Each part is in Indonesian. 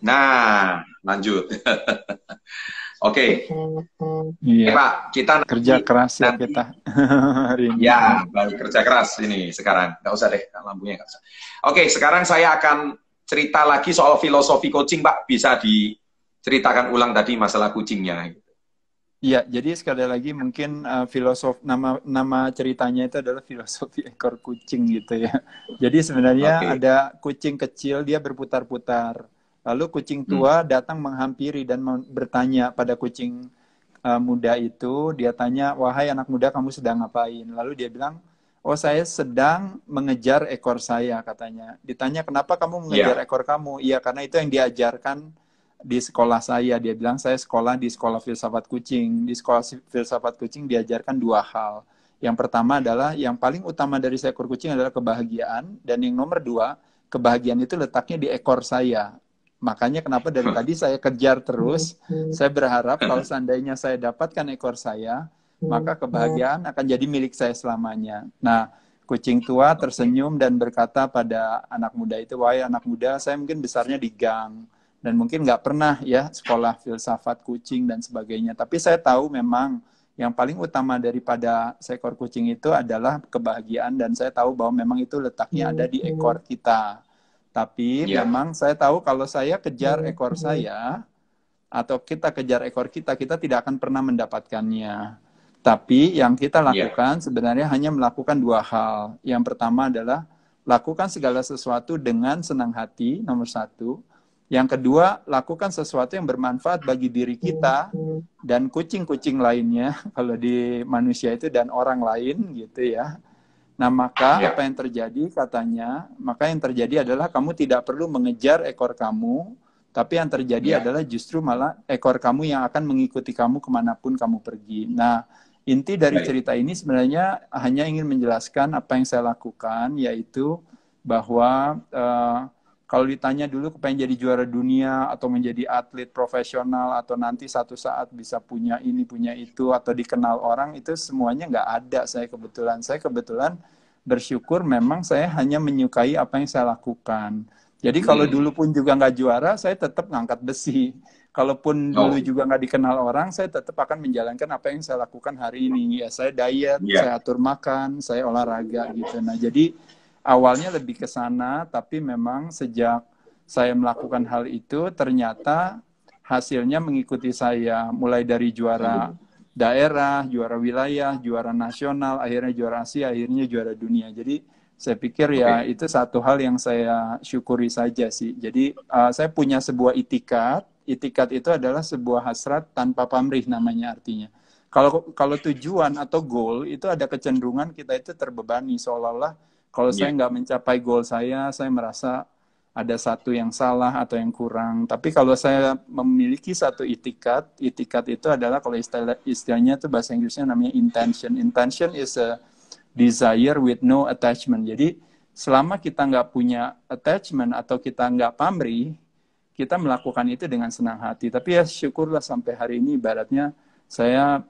Nah, lanjut. Oke, Iya, Pak, kita kerja nanti keras ya nanti kita hari ini. ya baru kerja keras ini sekarang. Nggak usah deh, lampunya nggak usah. Oke, sekarang saya akan cerita lagi soal filosofi coaching, Pak. Bisa diceritakan ulang tadi masalah kucingnya. Iya, jadi sekali lagi mungkin nama nama ceritanya itu adalah filosofi ekor kucing gitu ya. Jadi sebenarnya Oke. ada kucing kecil dia berputar-putar. Lalu kucing Hmm. tua datang menghampiri dan bertanya pada kucing muda itu, dia tanya, "Wahai anak muda, kamu sedang ngapain?" Lalu dia bilang, "Oh, saya sedang mengejar ekor saya," katanya. Ditanya, "Kenapa kamu mengejar Ya, ekor kamu?" "Iya, karena itu yang diajarkan di sekolah saya." Dia bilang, "Saya sekolah di sekolah filsafat kucing." Di sekolah filsafat kucing diajarkan dua hal. Yang pertama adalah yang paling utama dari seekor kucing adalah kebahagiaan, dan yang nomor dua, kebahagiaan itu letaknya di ekor saya. Makanya kenapa dari tadi saya kejar terus, saya berharap kalau seandainya saya dapatkan ekor saya, maka kebahagiaan akan jadi milik saya selamanya. Nah, kucing tua oke. tersenyum dan berkata pada anak muda itu, "Wahai anak muda, saya mungkin besarnya di gang dan mungkin nggak pernah ya sekolah filsafat kucing dan sebagainya. Tapi saya tahu memang yang paling utama daripada seekor kucing itu adalah kebahagiaan, dan saya tahu bahwa memang itu letaknya ada di ekor kita. Tapi Ya, memang saya tahu kalau saya kejar ekor saya, atau kita kejar ekor kita tidak akan pernah mendapatkannya. Tapi yang kita ya, lakukan sebenarnya hanya melakukan dua hal. Yang pertama adalah lakukan segala sesuatu dengan senang hati, nomor satu. Yang kedua, lakukan sesuatu yang bermanfaat bagi diri kita dan kucing-kucing lainnya, kalau di manusia itu dan orang lain gitu ya. Nah, maka apa ya. yang terjadi katanya, maka yang terjadi adalah kamu tidak perlu mengejar ekor kamu, tapi yang terjadi Ya, adalah justru malah ekor kamu yang akan mengikuti kamu kemanapun kamu pergi. Nah, inti dari baik. cerita ini sebenarnya hanya ingin menjelaskan apa yang saya lakukan, yaitu bahwa kalau ditanya dulu kepengen jadi juara dunia atau menjadi atlet profesional atau nanti satu saat bisa punya ini punya itu atau dikenal orang, itu semuanya nggak ada. Saya kebetulan bersyukur memang saya hanya menyukai apa yang saya lakukan. Jadi kalau Hmm. dulu pun juga nggak juara, saya tetap ngangkat besi. Kalaupun dulu Oh, juga nggak dikenal orang, saya tetap akan menjalankan apa yang saya lakukan hari ini. Ya, saya diet, ya. saya atur makan, saya olahraga gitu. Nah, jadi awalnya lebih ke sana, tapi memang sejak saya melakukan hal itu, ternyata hasilnya mengikuti saya. Mulai dari juara Hmm. daerah, juara wilayah, juara nasional, akhirnya juara Asia, akhirnya juara dunia. Jadi saya pikir ya Oke. itu satu hal yang saya syukuri saja sih. Jadi saya punya sebuah itikat. Itikat itu adalah sebuah hasrat tanpa pamrih namanya artinya. Kalau tujuan atau goal itu ada kecenderungan kita itu terbebani, seolah-olah kalau saya Ya. nggak mencapai goal saya merasa ada satu yang salah atau yang kurang. Tapi kalau saya memiliki satu itikat, itikat itu adalah kalau istilahnya itu bahasa Inggrisnya namanya intention. Intention is a desire with no attachment. Jadi selama kita nggak punya attachment atau kita nggak pamrih, kita melakukan itu dengan senang hati. Tapi ya syukurlah sampai hari ini ibaratnya saya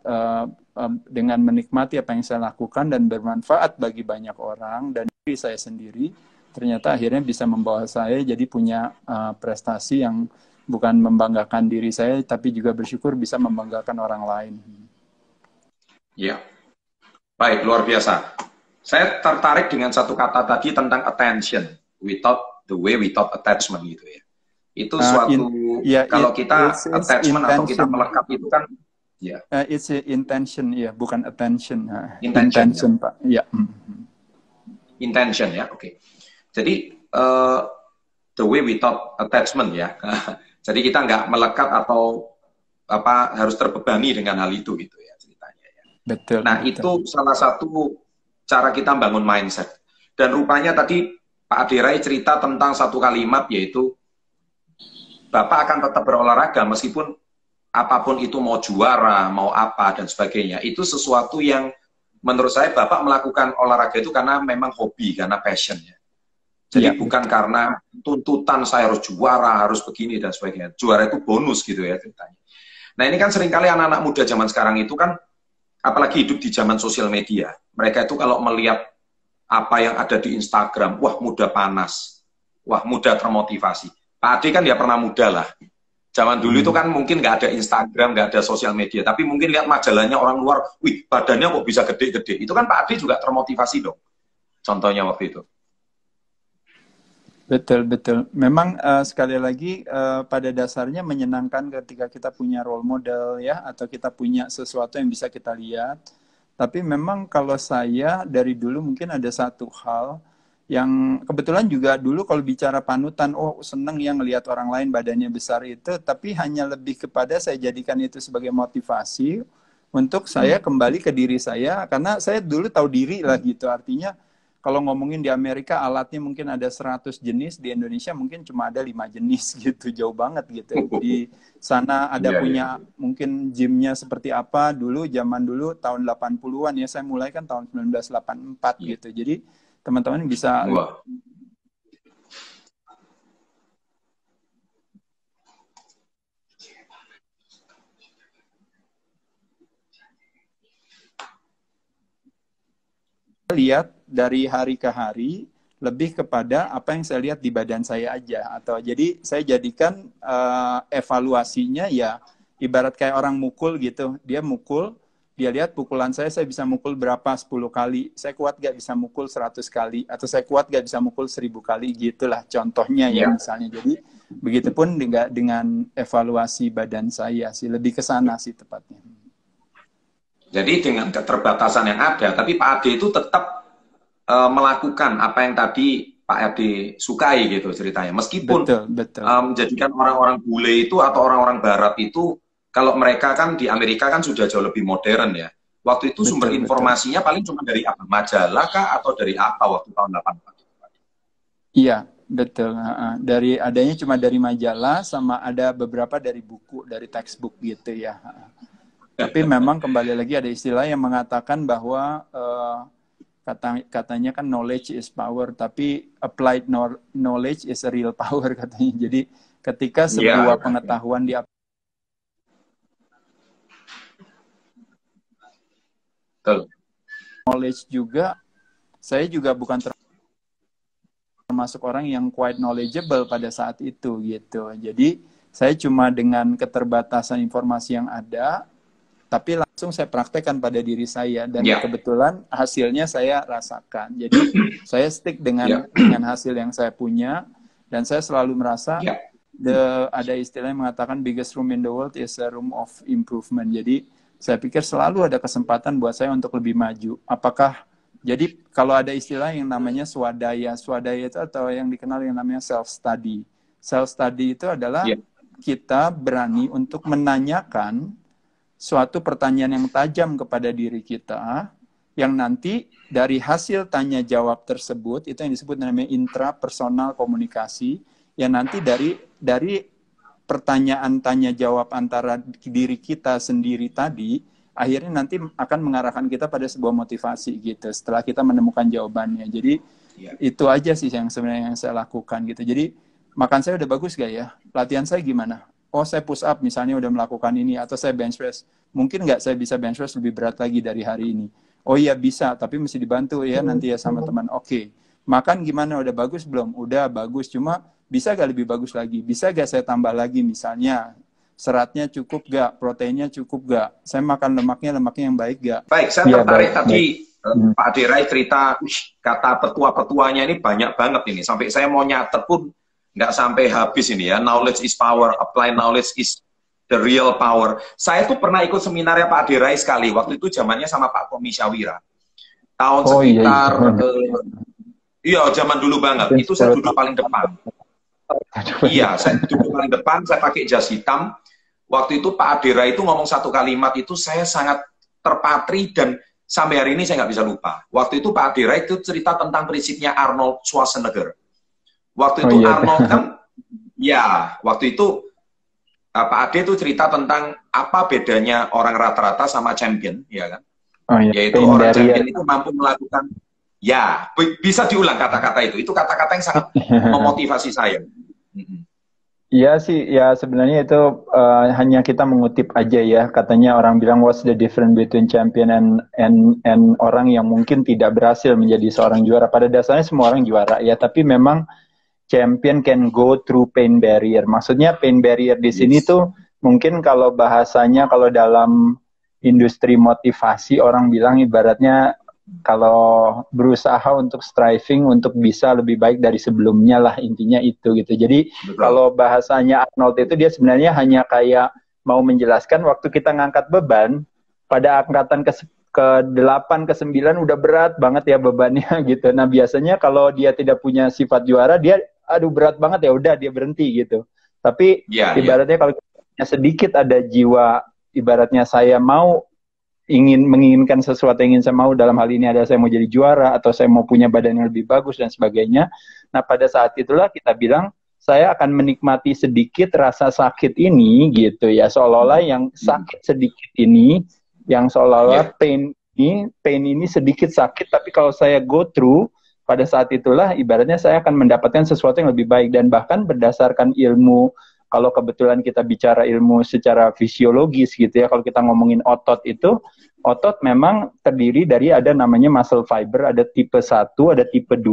dengan menikmati apa yang saya lakukan dan bermanfaat bagi banyak orang dan diri saya sendiri, ternyata akhirnya bisa membawa saya jadi punya prestasi yang bukan membanggakan diri saya, tapi juga bersyukur bisa membanggakan orang lain. Ya. Baik, luar biasa. Saya tertarik dengan satu kata tadi tentang attention, without the way without attachment gitu ya. Itu Uh, suatu in, ya, kalau it's kita attachment atau kita intention. melekat itu kan ya It's intention, ya, bukan attention. intention ya. Intention, Pak. Ya. Intention ya. Oke. Jadi the way without attachment ya. Jadi kita nggak melekat atau apa harus terbebani dengan hal itu gitu ya ceritanya ya. Betul, Nah, betul. itu salah satu cara kita bangun mindset. Dan rupanya tadi Pak Aderai cerita tentang satu kalimat yaitu Bapak akan tetap berolahraga meskipun apapun itu mau juara, mau apa dan sebagainya. Itu sesuatu yang menurut saya Bapak melakukan olahraga itu karena memang hobi, karena passionnya. Ya, Jadi bukan betul. karena tuntutan saya harus juara, harus begini dan sebagainya. Juara itu bonus gitu ya ceritanya. Nah ini kan seringkali anak-anak muda zaman sekarang itu kan apalagi hidup di zaman sosial media. Mereka itu kalau melihat apa yang ada di Instagram, wah mudah panas, wah mudah termotivasi. Pak Ade kan ya pernah muda lah. Zaman dulu itu kan mungkin nggak ada Instagram, nggak ada sosial media, tapi mungkin lihat majalahnya orang luar, wih badannya kok bisa gede-gede. Itu kan Pak Ade juga termotivasi dong. Contohnya waktu itu. Betul, betul. Memang sekali lagi pada dasarnya menyenangkan ketika kita punya role model ya, atau kita punya sesuatu yang bisa kita lihat. Tapi memang kalau saya dari dulu mungkin ada satu hal yang kebetulan juga dulu kalau bicara panutan, oh seneng yang ngelihat orang lain badannya besar itu, tapi hanya lebih kepada saya jadikan itu sebagai motivasi untuk saya kembali ke diri saya, karena saya dulu tahu diri lah gitu. Artinya kalau ngomongin di Amerika alatnya mungkin ada 100 jenis, di Indonesia mungkin cuma ada 5 jenis gitu, jauh banget gitu. Di sana ada punya mungkin gymnya seperti apa dulu, zaman dulu tahun 80-an ya, saya mulai kan tahun 1984 gitu. Jadi teman-teman bisa lihat dari hari ke hari lebih kepada apa yang saya lihat di badan saya aja, atau jadi saya jadikan evaluasinya ya ibarat kayak orang mukul gitu, dia mukul, dia lihat pukulan saya bisa mukul berapa 10 kali, saya kuat gak bisa mukul 100 kali, atau saya kuat gak bisa mukul 1000 kali, gitulah contohnya ya misalnya. Jadi begitupun dengan evaluasi badan saya sih, lebih ke sana sih tepatnya. Jadi dengan keterbatasan yang ada, tapi Pak Ade itu tetap melakukan apa yang tadi Pak Ade sukai gitu ceritanya. Meskipun menjadikan orang-orang bule itu atau orang-orang barat itu, kalau mereka kan di Amerika kan sudah jauh lebih modern ya. Waktu itu sumber informasinya paling cuma dari apa? Majalah kah atau dari apa waktu tahun 84? Iya, betul. Dari adanya cuma dari majalah, sama ada beberapa dari buku, dari textbook gitu ya. Tapi memang kembali lagi ada istilah yang mengatakan bahwa katanya kan knowledge is power, tapi applied knowledge is a real power katanya. Jadi ketika sebuah pengetahuan di knowledge juga, saya juga bukan termasuk orang yang quite knowledgeable pada saat itu gitu. Jadi saya cuma dengan keterbatasan informasi yang ada, tapi langsung saya praktekkan pada diri saya, dan kebetulan hasilnya saya rasakan. Jadi saya stick dengan hasil yang saya punya, dan saya selalu merasa ada istilah yang mengatakan biggest room in the world is a room of improvement. Jadi saya pikir selalu ada kesempatan buat saya untuk lebih maju. Jadi kalau ada istilah yang namanya swadaya itu atau yang dikenal yang namanya self study. Self study itu adalah kita berani untuk menanyakan suatu pertanyaan yang tajam kepada diri kita, yang nanti dari hasil tanya jawab tersebut, itu yang disebut namanya intrapersonal komunikasi, yang nanti dari pertanyaan tanya jawab antara diri kita sendiri tadi, akhirnya nanti akan mengarahkan kita pada sebuah motivasi gitu, setelah kita menemukan jawabannya. Jadi itu aja sih yang sebenarnya yang saya lakukan gitu. Jadi makan saya udah bagus gak ya? Latihan saya gimana? Oh saya push up misalnya udah melakukan ini, atau saya bench press, mungkin nggak saya bisa bench press lebih berat lagi dari hari ini? Oh iya bisa, tapi mesti dibantu ya nanti ya sama teman. Oke. Makan gimana, udah bagus belum? Udah bagus, cuma bisa gak lebih bagus lagi? Bisa gak saya tambah lagi, misalnya seratnya cukup gak, proteinnya cukup gak, saya makan lemaknya yang baik gak? Baik, saya tertarik tadi Pak Ade Rai cerita, kata petua-petuanya ini banyak banget ini, sampai saya mau nyatet pun nggak sampai habis ini ya. Knowledge is power, apply knowledge is the real power. Saya tuh pernah ikut seminarnya Pak Ade Rai sekali, waktu itu zamannya sama Pak Tommy Syawira. Tahun sekitar, iya zaman dulu banget, itu saya duduk paling depan. Iya, saya duduk paling depan, saya pakai jas hitam. Waktu itu Pak Ade Rai itu ngomong satu kalimat, itu saya sangat terpatri, dan sampai hari ini saya nggak bisa lupa. Waktu itu Pak Ade Rai itu cerita tentang prinsipnya Arnold Schwarzenegger. Waktu itu Arnold kan, ya waktu itu Pak Ade itu cerita tentang apa bedanya orang rata-rata sama champion, ya kan? Yaitu orang champion itu mampu melakukan, ya bisa diulang kata-kata itu kata-kata yang sangat memotivasi saya. Iya sih, ya sebenarnya itu hanya kita mengutip aja ya. Katanya orang bilang what's the difference between champion and orang yang mungkin tidak berhasil menjadi seorang juara. Pada dasarnya semua orang juara ya, tapi memang champion can go through pain barrier. Maksudnya pain barrier di sini tuh mungkin kalau bahasanya kalau dalam industri motivasi orang bilang ibaratnya kalau berusaha untuk striving untuk bisa lebih baik dari sebelumnya lah, intinya itu gitu. Jadi kalau bahasanya Arnold itu dia sebenarnya hanya kayak mau menjelaskan waktu kita ngangkat beban pada angkatan ke-8 ke-9 udah berat banget ya bebannya gitu. Nah biasanya kalau dia tidak punya sifat juara dia aduh berat banget ya udah dia berhenti gitu. Tapi ibaratnya kalau sedikit ada jiwa ibaratnya saya mau menginginkan sesuatu yang ingin saya mau, dalam hal ini adalah saya mau jadi juara atau saya mau punya badan yang lebih bagus dan sebagainya. Nah pada saat itulah kita bilang saya akan menikmati sedikit rasa sakit ini gitu ya, seolah-olah yang sakit sedikit ini, yang seolah-olah pain ini sedikit sakit, tapi kalau saya go through pada saat itulah ibaratnya saya akan mendapatkan sesuatu yang lebih baik. Dan bahkan berdasarkan ilmu, kalau kebetulan kita bicara ilmu secara fisiologis gitu ya, kalau kita ngomongin otot itu, otot memang terdiri dari ada namanya muscle fiber, ada tipe 1, ada tipe 2,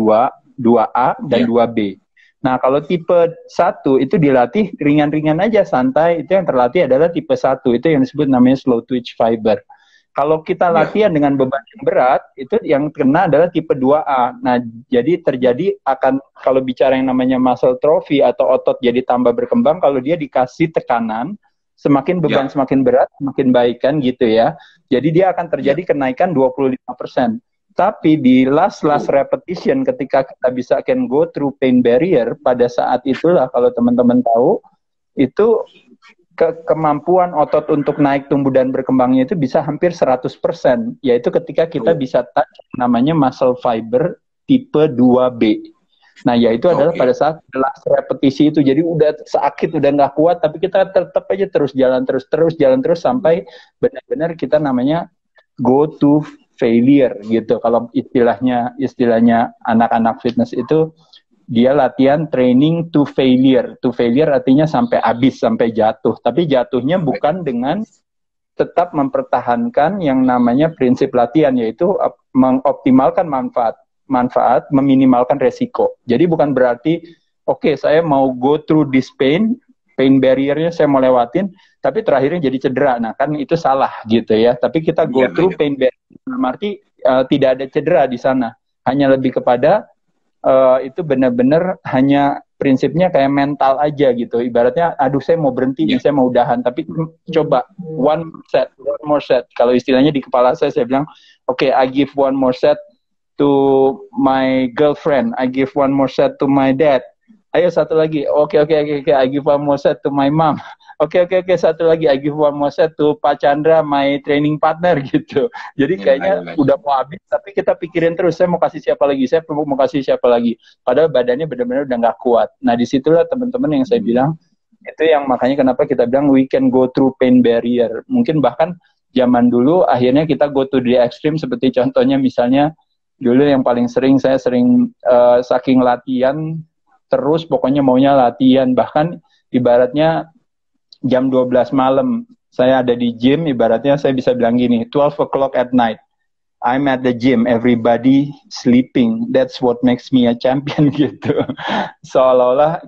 2A, dan 2B. Nah, kalau tipe 1 itu dilatih ringan-ringan aja, santai, itu yang terlatih adalah tipe 1, itu yang disebut namanya slow twitch fiber. Kalau kita latihan dengan beban yang berat, itu yang kena adalah tipe 2A. Nah, jadi terjadi akan, kalau bicara yang namanya muscle trophy atau otot jadi tambah berkembang, kalau dia dikasih tekanan, semakin beban semakin berat, semakin baik kan gitu ya. Jadi dia akan terjadi kenaikan 25%. Tapi di last repetition ketika kita bisa can go through pain barrier, pada saat itulah kalau teman-teman tahu, itu kemampuan otot untuk naik, tumbuh, dan berkembangnya itu bisa hampir 100%, yaitu ketika kita bisa touch namanya muscle fiber tipe 2B. Nah, yaitu adalah pada saat last repetisi itu, jadi udah sakit, udah nggak kuat, tapi kita tetap aja terus jalan terus sampai benar-benar kita namanya go to failure gitu. Kalau istilahnya anak-anak fitness itu dia latihan training to failure. To failure artinya sampai habis, sampai jatuh. Tapi jatuhnya bukan dengan tetap mempertahankan yang namanya prinsip latihan, yaitu mengoptimalkan manfaat, meminimalkan resiko. Jadi bukan berarti, oke, saya mau go through this pain barrier-nya saya mau lewatin, tapi terakhirnya jadi cedera. Nah, kan itu salah gitu ya. Tapi kita go through pain barrier, berarti tidak ada cedera di sana. Hanya lebih kepada itu benar-benar hanya prinsipnya kayak mental aja gitu. Ibaratnya, aduh saya mau berhenti, saya mau udahan. Tapi coba one more set. Kalau istilahnya di kepala saya bilang, oke, I give one more set to my girlfriend. I give one more set to my dad. Ayo satu lagi. Oke, I give one more set to my mom. Oke, satu lagi. I give one more set to Pak Chandra, my training partner gitu. Jadi kayaknya udah mau habis, tapi kita pikirin terus, saya mau kasih siapa lagi, saya mau kasih siapa lagi. Padahal badannya benar-benar udah nggak kuat. Nah, disitulah teman-teman yang saya bilang, itu yang makanya kenapa kita bilang we can go through pain barrier. Mungkin bahkan zaman dulu akhirnya kita go to the extreme, seperti contohnya misalnya dulu yang paling sering, saya sering saking latihan, terus pokoknya maunya latihan. Bahkan ibaratnya jam 12 malam, saya ada di gym, ibaratnya saya bisa bilang gini, 12 o'clock at night, I'm at the gym, everybody sleeping, that's what makes me a champion gitu. Seolah-olah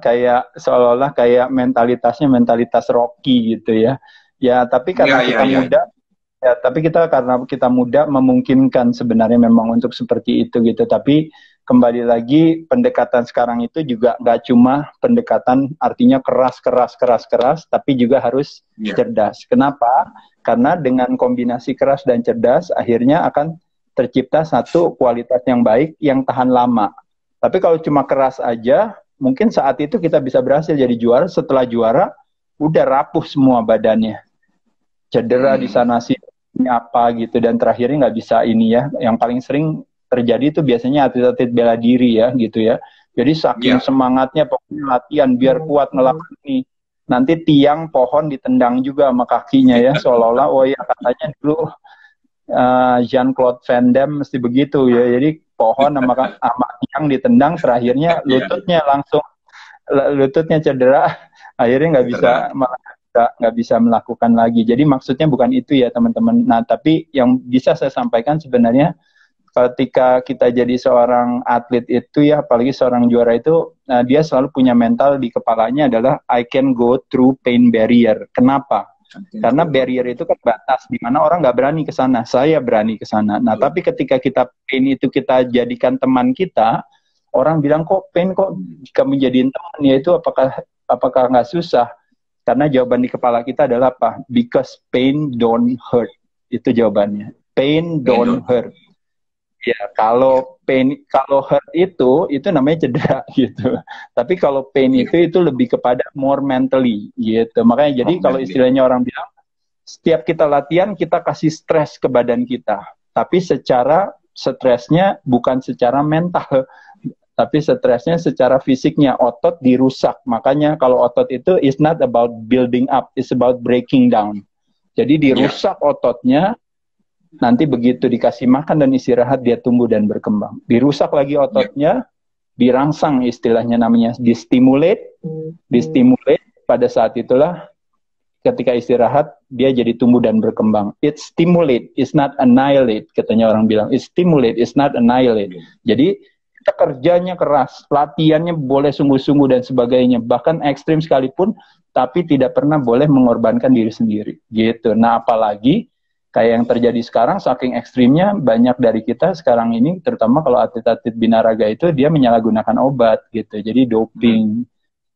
kayak mentalitas Rocky gitu ya. Ya, tapi karena kita muda, ya, tapi karena kita muda memungkinkan sebenarnya memang untuk seperti itu gitu. Tapi kembali lagi, pendekatan sekarang itu juga nggak cuma pendekatan artinya keras, tapi juga harus cerdas. Kenapa? Karena dengan kombinasi keras dan cerdas, akhirnya akan tercipta satu kualitas yang baik, yang tahan lama. Tapi kalau cuma keras aja, mungkin saat itu kita bisa berhasil jadi juara, setelah juara, udah rapuh semua badannya. Cedera di sana sini apa gitu, dan terakhirnya nggak bisa ini ya, yang paling sering terjadi itu biasanya atlet-atlet bela diri ya gitu ya. Jadi saking semangatnya pokoknya latihan biar kuat ngelakuin ini. Nanti tiang pohon ditendang juga sama kakinya ya, seolah-olah oh ya katanya dulu Jean-Claude Van Damme mesti begitu ya. Jadi pohon sama tiang ditendang, terakhirnya lututnya cedera, akhirnya nggak bisa melakukan lagi. Jadi maksudnya bukan itu ya teman-teman. Nah, tapi yang bisa saya sampaikan sebenarnya ketika kita jadi seorang atlet itu ya, apalagi seorang juara itu, dia selalu punya mental di kepalanya adalah I can go through pain barrier. Kenapa? Karena barrier itu kan batas, di mana orang nggak berani ke sana. Saya berani ke sana. Nah, tapi ketika kita pain itu kita jadikan teman kita, orang bilang kok pain kok jika menjadiin teman, ya itu apakah nggak susah? Karena jawaban di kepala kita adalah apa? Because pain don't hurt. Itu jawabannya. Pain don't hurt. Ya, kalau hurt itu namanya cedera gitu. Tapi kalau pain itu lebih kepada more mentally gitu. Makanya jadi kalau istilahnya orang bilang, setiap kita latihan kita kasih stres ke badan kita. Tapi secara stresnya bukan secara mental, tapi stresnya secara fisiknya, otot dirusak. Makanya kalau otot itu is not about building up, it's about breaking down. Jadi dirusak ototnya. Nanti begitu dikasih makan dan istirahat, dia tumbuh dan berkembang. Dirusak lagi ototnya, dirangsang istilahnya namanya, distimulate, pada saat itulah ketika istirahat, dia jadi tumbuh dan berkembang. It stimulate, it's not annihilate, katanya orang bilang. It stimulate, it's not annihilate. Jadi, kita kerjanya keras, latihannya boleh sungguh-sungguh dan sebagainya, bahkan ekstrim sekalipun, tapi tidak pernah boleh mengorbankan diri sendiri. Gitu. Nah, apalagi kayak yang terjadi sekarang, saking ekstrimnya, banyak dari kita sekarang ini, terutama kalau atlet-atlet binaraga itu, dia menyalahgunakan obat, gitu. Jadi doping,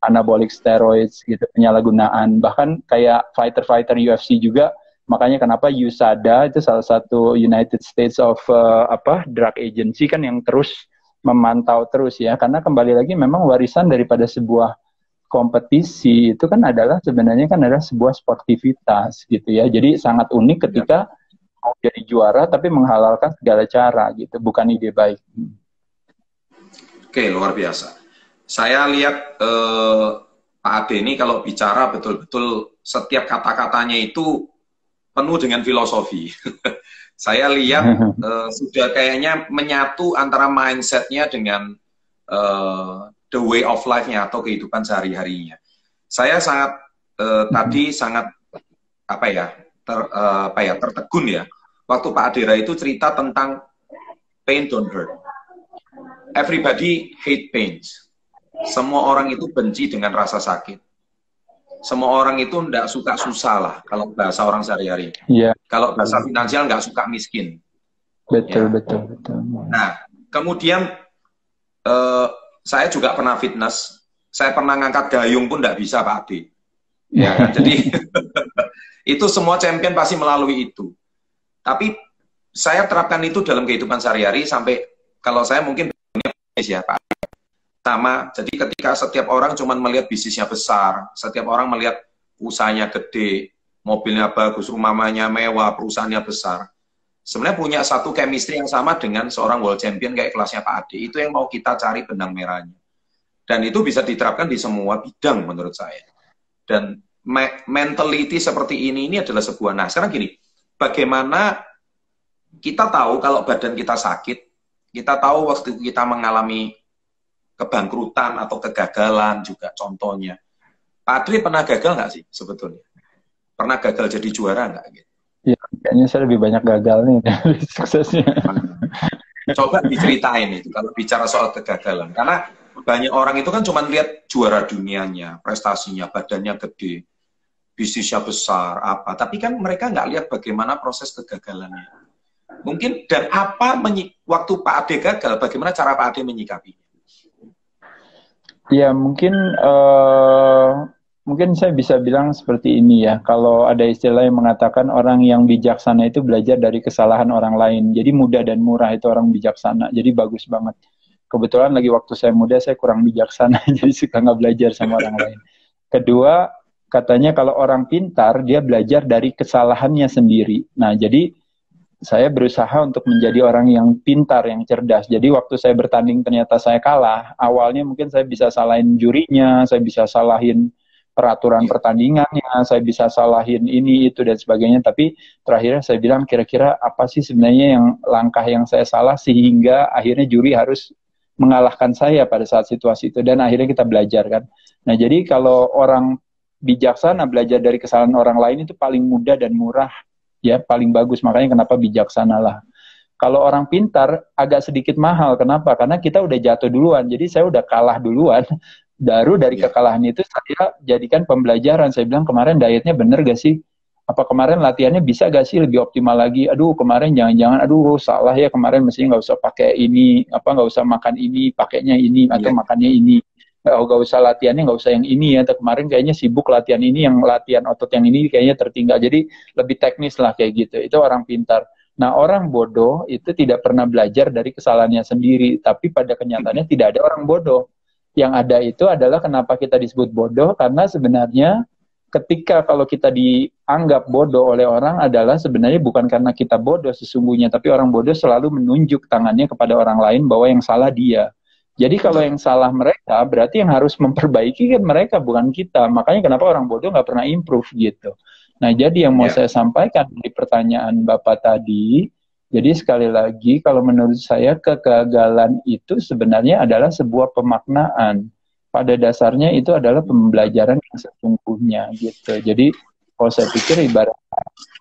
anabolic steroids, gitu, penyalahgunaan. Bahkan kayak fighter-fighter UFC juga, makanya kenapa USADA, itu salah satu United States of Drug Agency, kan yang terus memantau terus ya. Karena kembali lagi memang warisan daripada sebuah kompetisi itu kan adalah sebenarnya kan adalah sebuah sportivitas gitu ya. Jadi sangat unik ketika mau jadi juara tapi menghalalkan segala cara gitu. Bukan ide baik. Oke, luar biasa. Saya lihat Pak Ade ini kalau bicara betul-betul setiap kata-katanya itu penuh dengan filosofi. Saya lihat sudah kayaknya menyatu antara mindsetnya dengan the way of life-nya atau kehidupan sehari-harinya. Saya sangat tadi sangat tertegun ya waktu Pak Adira itu cerita tentang pain don't hurt. Everybody hate pains. Semua orang itu benci dengan rasa sakit. Semua orang itu nggak suka susah lah kalau bahasa orang sehari-hari. Yeah. Kalau bahasa finansial nggak suka miskin. Betul, ya. betul. Nah, kemudian saya juga pernah fitness, saya pernah ngangkat gayung pun nggak bisa Pak Ade. Ya kan? Jadi itu semua champion pasti melalui itu. Tapi saya terapkan itu dalam kehidupan sehari-hari sampai kalau saya mungkin ya Pak Ade. Sama, jadi ketika setiap orang cuma melihat bisnisnya besar, setiap orang melihat usahanya gede, mobilnya bagus, rumahnya mewah, perusahaannya besar. Sebenarnya punya satu chemistry yang sama dengan seorang world champion kayak kelasnya Pak Ade. Itu yang mau kita cari benang merahnya. Dan itu bisa diterapkan di semua bidang menurut saya. Dan mentality seperti ini adalah sebuah. Nah, sekarang gini, bagaimana kita tahu kalau badan kita sakit, kita tahu waktu kita mengalami kebangkrutan atau kegagalan juga contohnya. Pak Ade pernah gagal nggak sih sebetulnya? Pernah gagal jadi juara nggak? Gitu? Ya, kayaknya saya lebih banyak gagal nih dari suksesnya. Coba diceritain itu kalau bicara soal kegagalan. Karena banyak orang itu kan cuma lihat juara dunianya, prestasinya, badannya gede, bisnisnya besar, apa. Tapi kan mereka nggak lihat bagaimana proses kegagalannya. Mungkin dan apa waktu Pak Ade gagal, bagaimana cara Pak Ade menyikapinya? Ya mungkin saya bisa bilang seperti ini ya. Kalau ada istilah yang mengatakan orang yang bijaksana itu belajar dari kesalahan orang lain. Jadi mudah dan murah itu orang bijaksana. Jadi bagus banget. Kebetulan lagi waktu saya muda saya kurang bijaksana. Jadi suka nggak belajar sama orang lain. Kedua, katanya kalau orang pintar dia belajar dari kesalahannya sendiri. Nah jadi saya berusaha untuk menjadi orang yang pintar, yang cerdas. Jadi waktu saya bertanding ternyata saya kalah. Awalnya mungkin saya bisa salahin jurinya, saya bisa salahin peraturan pertandingannya, saya bisa salahin ini, itu, dan sebagainya. Tapi terakhirnya saya bilang kira-kira apa sih sebenarnya yang langkah yang saya salah sehingga akhirnya juri harus mengalahkan saya pada saat situasi itu. Dan akhirnya kita belajar kan. Nah jadi kalau orang bijaksana belajar dari kesalahan orang lain itu paling mudah dan murah. Ya paling bagus, makanya kenapa bijaksana lah. Kalau orang pintar agak sedikit mahal. Kenapa? Karena kita udah jatuh duluan. Jadi saya udah kalah duluan. Baru dari kekalahan itu saya jadikan pembelajaran. Saya bilang kemarin dietnya bener gak sih? Apa kemarin latihannya bisa gak sih lebih optimal lagi? Aduh kemarin jangan-jangan, aduh salah ya kemarin mestinya nggak usah pakai ini, apa nggak usah makan ini, pakainya ini atau makannya ini. Nggak usah latihannya nggak usah yang ini ya. Atau kemarin kayaknya sibuk latihan ini, yang latihan otot yang ini kayaknya tertinggal. Jadi lebih teknis lah kayak gitu. Itu orang pintar. Nah, orang bodoh itu tidak pernah belajar dari kesalahannya sendiri, tapi pada kenyataannya tidak ada orang bodoh. Yang ada itu adalah kenapa kita disebut bodoh, karena sebenarnya ketika kalau kita dianggap bodoh oleh orang adalah sebenarnya bukan karena kita bodoh sesungguhnya, tapi orang bodoh selalu menunjuk tangannya kepada orang lain bahwa yang salah dia. Jadi kalau yang salah mereka, berarti yang harus memperbaiki kan mereka, bukan kita. Makanya kenapa orang bodoh nggak pernah improve gitu. Nah, jadi yang mau saya sampaikan di pertanyaan Bapak tadi, jadi sekali lagi, kalau menurut saya kegagalan itu sebenarnya adalah sebuah pemaknaan. Pada dasarnya itu adalah pembelajaran yang sesungguhnya gitu. Jadi kalau saya pikir ibarat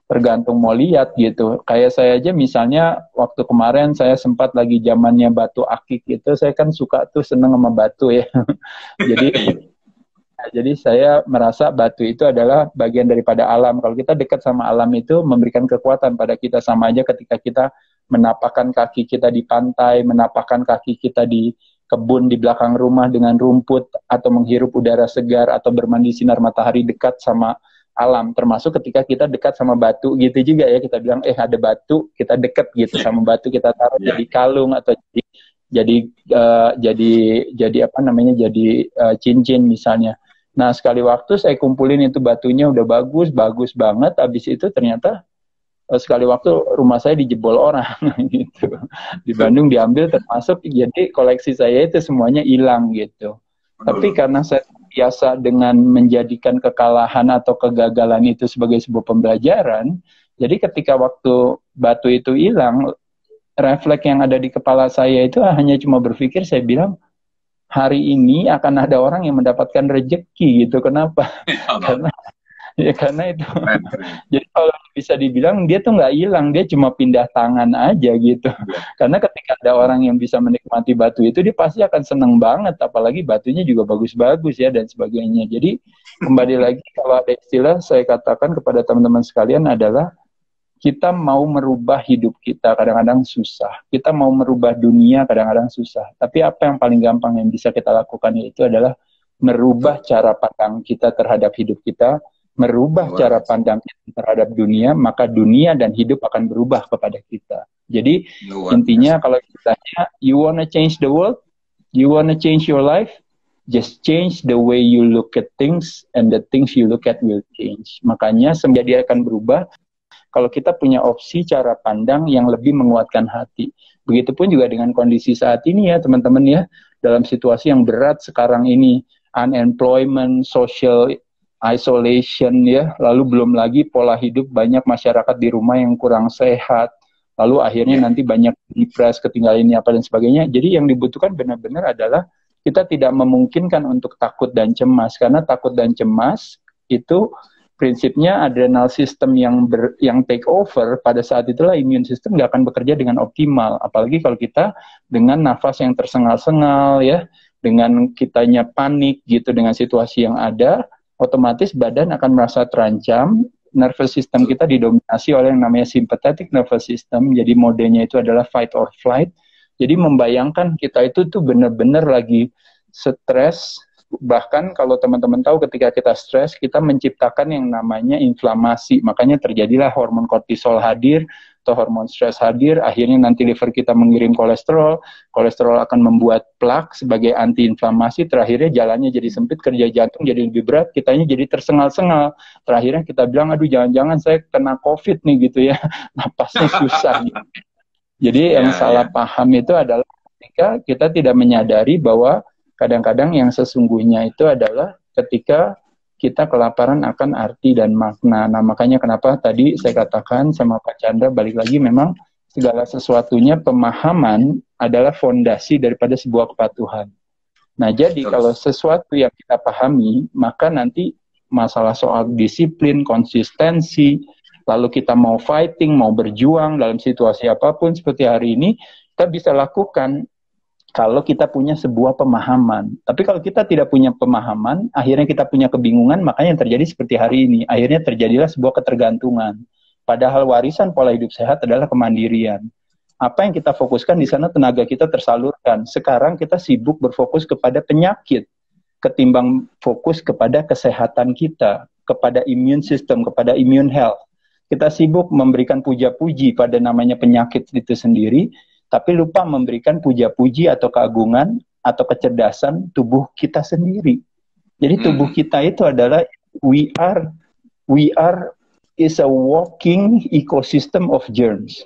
tergantung mau lihat gitu. Kayak saya aja misalnya waktu kemarin saya sempat lagi zamannya batu akik gitu, saya kan suka tuh seneng sama batu ya. Jadi saya merasa batu itu adalah bagian daripada alam. Kalau kita dekat sama alam itu memberikan kekuatan pada kita, sama aja ketika kita menapakkan kaki kita di pantai, menapakkan kaki kita di kebun di belakang rumah dengan rumput, atau menghirup udara segar, atau bermandi sinar matahari dekat sama alam. Termasuk ketika kita dekat sama batu gitu juga ya, kita bilang ada batu, kita dekat gitu sama batu, kita taruh jadi kalung atau jadi apa namanya, jadi cincin misalnya. Nah, sekali waktu saya kumpulin itu batunya udah bagus banget. Habis itu ternyata sekali waktu rumah saya dijebol orang gitu. Di Bandung diambil, termasuk jadi koleksi saya itu semuanya hilang gitu. Tapi karena saya biasa dengan menjadikan kekalahan atau kegagalan itu sebagai sebuah pembelajaran, jadi ketika waktu batu itu hilang, refleks yang ada di kepala saya itu hanya cuma berpikir, saya bilang, hari ini akan ada orang yang mendapatkan rezeki gitu. Kenapa? Karena itu. Jadi kalau bisa dibilang dia tuh nggak hilang, dia cuma pindah tangan aja gitu. Karena ketika ada orang yang bisa menikmati batu itu, dia pasti akan seneng banget. Apalagi batunya juga bagus-bagus ya dan sebagainya. Jadi kembali lagi, kalau ada istilah saya katakan kepada teman-teman sekalian adalah, kita mau merubah hidup kita kadang-kadang susah. Kita mau merubah dunia kadang-kadang susah. Tapi apa yang paling gampang yang bisa kita lakukan itu adalah merubah cara pandang kita terhadap hidup kita, merubah cara pandang kita terhadap dunia, maka dunia dan hidup akan berubah kepada kita. Jadi intinya kalau ditanya, you wanna change the world? You wanna change your life? Just change the way you look at things, and the things you look at will change. Makanya dia akan berubah kalau kita punya opsi cara pandang yang lebih menguatkan hati. Begitupun juga dengan kondisi saat ini ya teman-teman ya, dalam situasi yang berat sekarang ini, unemployment, social isolation ya, lalu belum lagi pola hidup banyak masyarakat di rumah yang kurang sehat, lalu akhirnya nanti banyak depres, ketinggalan ini apa dan sebagainya. Jadi yang dibutuhkan benar-benar adalah kita tidak memungkinkan untuk takut dan cemas, karena takut dan cemas itu prinsipnya adrenal system yang take over, pada saat itulah immune system nggak akan bekerja dengan optimal. Apalagi kalau kita dengan nafas yang tersengal-sengal ya, dengan kitanya panik gitu dengan situasi yang ada, otomatis badan akan merasa terancam. Nervous system kita didominasi oleh yang namanya sympathetic nervous system, jadi modenya itu adalah fight or flight. Jadi membayangkan kita itu tuh benar-benar lagi stres. Bahkan kalau teman-teman tahu, ketika kita stres, kita menciptakan yang namanya inflamasi. Makanya terjadilah hormon kortisol hadir, atau hormon stres hadir, akhirnya nanti liver kita mengirim kolesterol, kolesterol akan membuat plak sebagai antiinflamasi, terakhirnya jalannya jadi sempit, kerja jantung jadi lebih berat, kitanya jadi tersengal-sengal, terakhirnya kita bilang, aduh jangan-jangan saya kena COVID nih gitu ya, napasnya susah gitu. Jadi yang salah paham itu adalah ketika kita tidak menyadari bahwa kadang-kadang yang sesungguhnya itu adalah ketika kita kelaparan akan arti dan makna. Nah, makanya kenapa tadi saya katakan sama Pak Chandra, balik lagi, memang segala sesuatunya pemahaman adalah fondasi daripada sebuah kepatuhan. Nah, jadi kalau sesuatu yang kita pahami, maka nanti masalah soal disiplin, konsistensi, lalu kita mau fighting, mau berjuang dalam situasi apapun seperti hari ini, kita bisa lakukan kalau kita punya sebuah pemahaman. Tapi kalau kita tidak punya pemahaman, akhirnya kita punya kebingungan, makanya yang terjadi seperti hari ini. Akhirnya terjadilah sebuah ketergantungan. Padahal warisan pola hidup sehat adalah kemandirian. Apa yang kita fokuskan di sana, tenaga kita tersalurkan. Sekarang kita sibuk berfokus kepada penyakit, ketimbang fokus kepada kesehatan kita, kepada immune system, kepada immune health. Kita sibuk memberikan puja-puji pada namanya penyakit itu sendiri, tapi lupa memberikan puja-puji atau keagungan atau kecerdasan tubuh kita sendiri. Jadi tubuh kita itu adalah we are is a walking ecosystem of germs.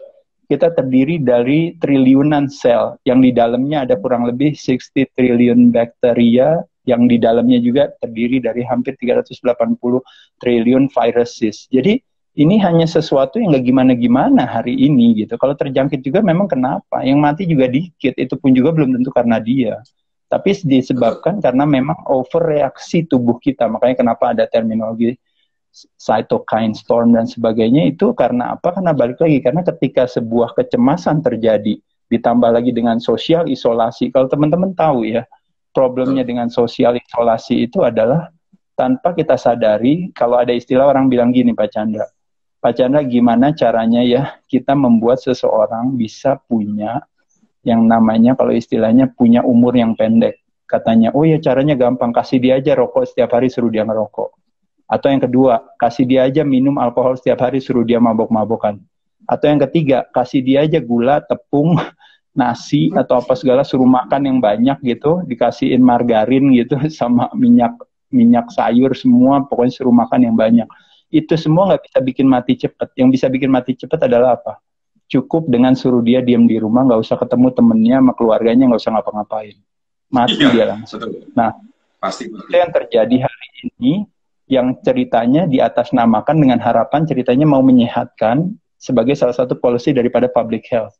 Kita terdiri dari triliunan sel yang di dalamnya ada kurang lebih 60 triliun bakteria, yang di dalamnya juga terdiri dari hampir 380 triliun viruses. Jadi ini hanya sesuatu yang nggak gimana-gimana hari ini gitu. Kalau terjangkit juga memang kenapa? Yang mati juga dikit, itu pun juga belum tentu karena dia. Tapi disebabkan karena memang overreaksi tubuh kita. Makanya kenapa ada terminologi cytokine storm dan sebagainya, itu karena apa? Karena balik lagi, karena ketika sebuah kecemasan terjadi, ditambah lagi dengan sosial isolasi. Kalau teman-teman tahu ya, problemnya dengan sosial isolasi itu adalah tanpa kita sadari, kalau ada istilah orang bilang gini, Pak Chandra, gimana caranya ya kita membuat seseorang bisa punya yang namanya, kalau istilahnya, punya umur yang pendek. Katanya, oh ya caranya gampang, kasih dia aja rokok setiap hari, suruh dia ngerokok. Atau yang kedua, kasih dia aja minum alkohol setiap hari, suruh dia mabok-mabokan. Atau yang ketiga, kasih dia aja gula, tepung, nasi, atau apa segala, suruh makan yang banyak gitu, dikasihin margarin gitu, sama minyak sayur semua, pokoknya suruh makan yang banyak. Itu semua nggak bisa bikin mati cepat. Yang bisa bikin mati cepat adalah apa? Cukup dengan suruh dia diam di rumah, nggak usah ketemu temennya, sama keluarganya, nggak usah ngapa-ngapain. Mati dia langsung. Nah, pasti. Itu yang terjadi hari ini, yang ceritanya diatasnamakan dengan harapan ceritanya mau menyehatkan sebagai salah satu policy daripada public health.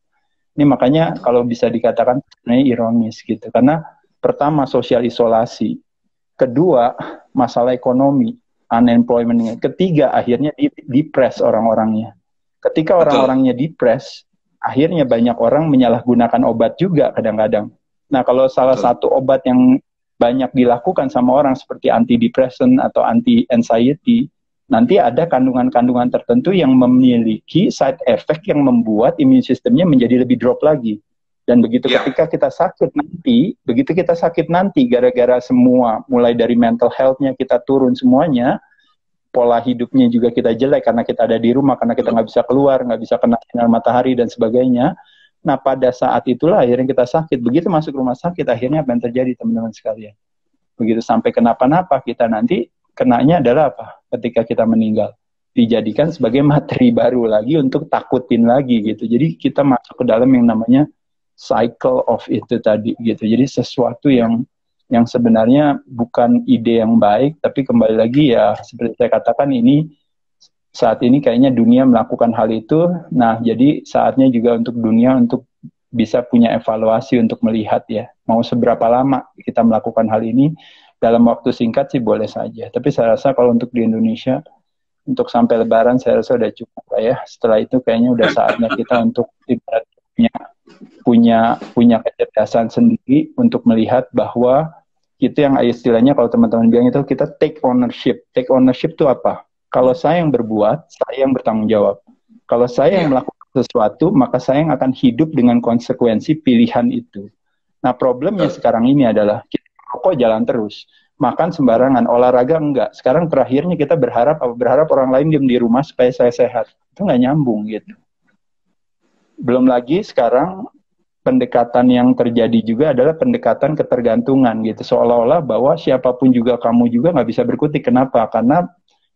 Ini makanya kalau bisa dikatakan sebenarnya ironis gitu. Karena pertama sosial isolasi, kedua masalah ekonomi, unemployment, ketiga akhirnya depres orang-orangnya. Ketika orang-orangnya depres, akhirnya banyak orang menyalahgunakan obat juga kadang-kadang. Nah, kalau salah satu obat yang banyak dilakukan sama orang seperti antidepresan atau anti-anxiety, nanti ada kandungan-kandungan tertentu yang memiliki side effect yang membuat imun sistemnya menjadi lebih drop lagi. Dan begitu ketika kita sakit nanti, gara-gara semua, mulai dari mental health-nya kita turun semuanya, pola hidupnya juga kita jelek karena kita ada di rumah, karena kita nggak bisa keluar, nggak bisa kena sinar matahari dan sebagainya. Nah, pada saat itulah akhirnya kita sakit. Begitu masuk rumah sakit, akhirnya apa yang terjadi, teman-teman sekalian? Begitu sampai kenapa-napa, kita nanti kenanya adalah apa? Ketika kita meninggal, dijadikan sebagai materi baru lagi untuk takutin lagi gitu. Jadi kita masuk ke dalam yang namanya cycle of itu tadi gitu. Jadi sesuatu yang sebenarnya bukan ide yang baik, tapi kembali lagi ya seperti saya katakan, ini saat ini kayaknya dunia melakukan hal itu. Nah, jadi saatnya juga untuk dunia untuk bisa punya evaluasi untuk melihat ya, mau seberapa lama kita melakukan hal ini. Dalam waktu singkat sih boleh saja, tapi saya rasa kalau untuk di Indonesia, untuk sampai Lebaran saya rasa udah cukup lah ya. Setelah itu kayaknya udah saatnya kita untuk punya kecerdasan sendiri untuk melihat bahwa itu yang istilahnya kalau teman-teman bilang itu kita take ownership. Take ownership itu apa? Kalau saya yang berbuat, saya yang bertanggung jawab. Kalau saya yang melakukan sesuatu, maka saya yang akan hidup dengan konsekuensi pilihan itu. Nah, problemnya sekarang ini adalah kita rokok jalan terus, makan sembarangan, olahraga enggak. Sekarang terakhirnya kita berharap orang lain diam di rumah supaya saya sehat. Itu nggak nyambung gitu. Belum lagi sekarang pendekatan yang terjadi juga adalah pendekatan ketergantungan gitu. Seolah-olah bahwa siapapun juga, kamu juga nggak bisa berkutik. Kenapa? Karena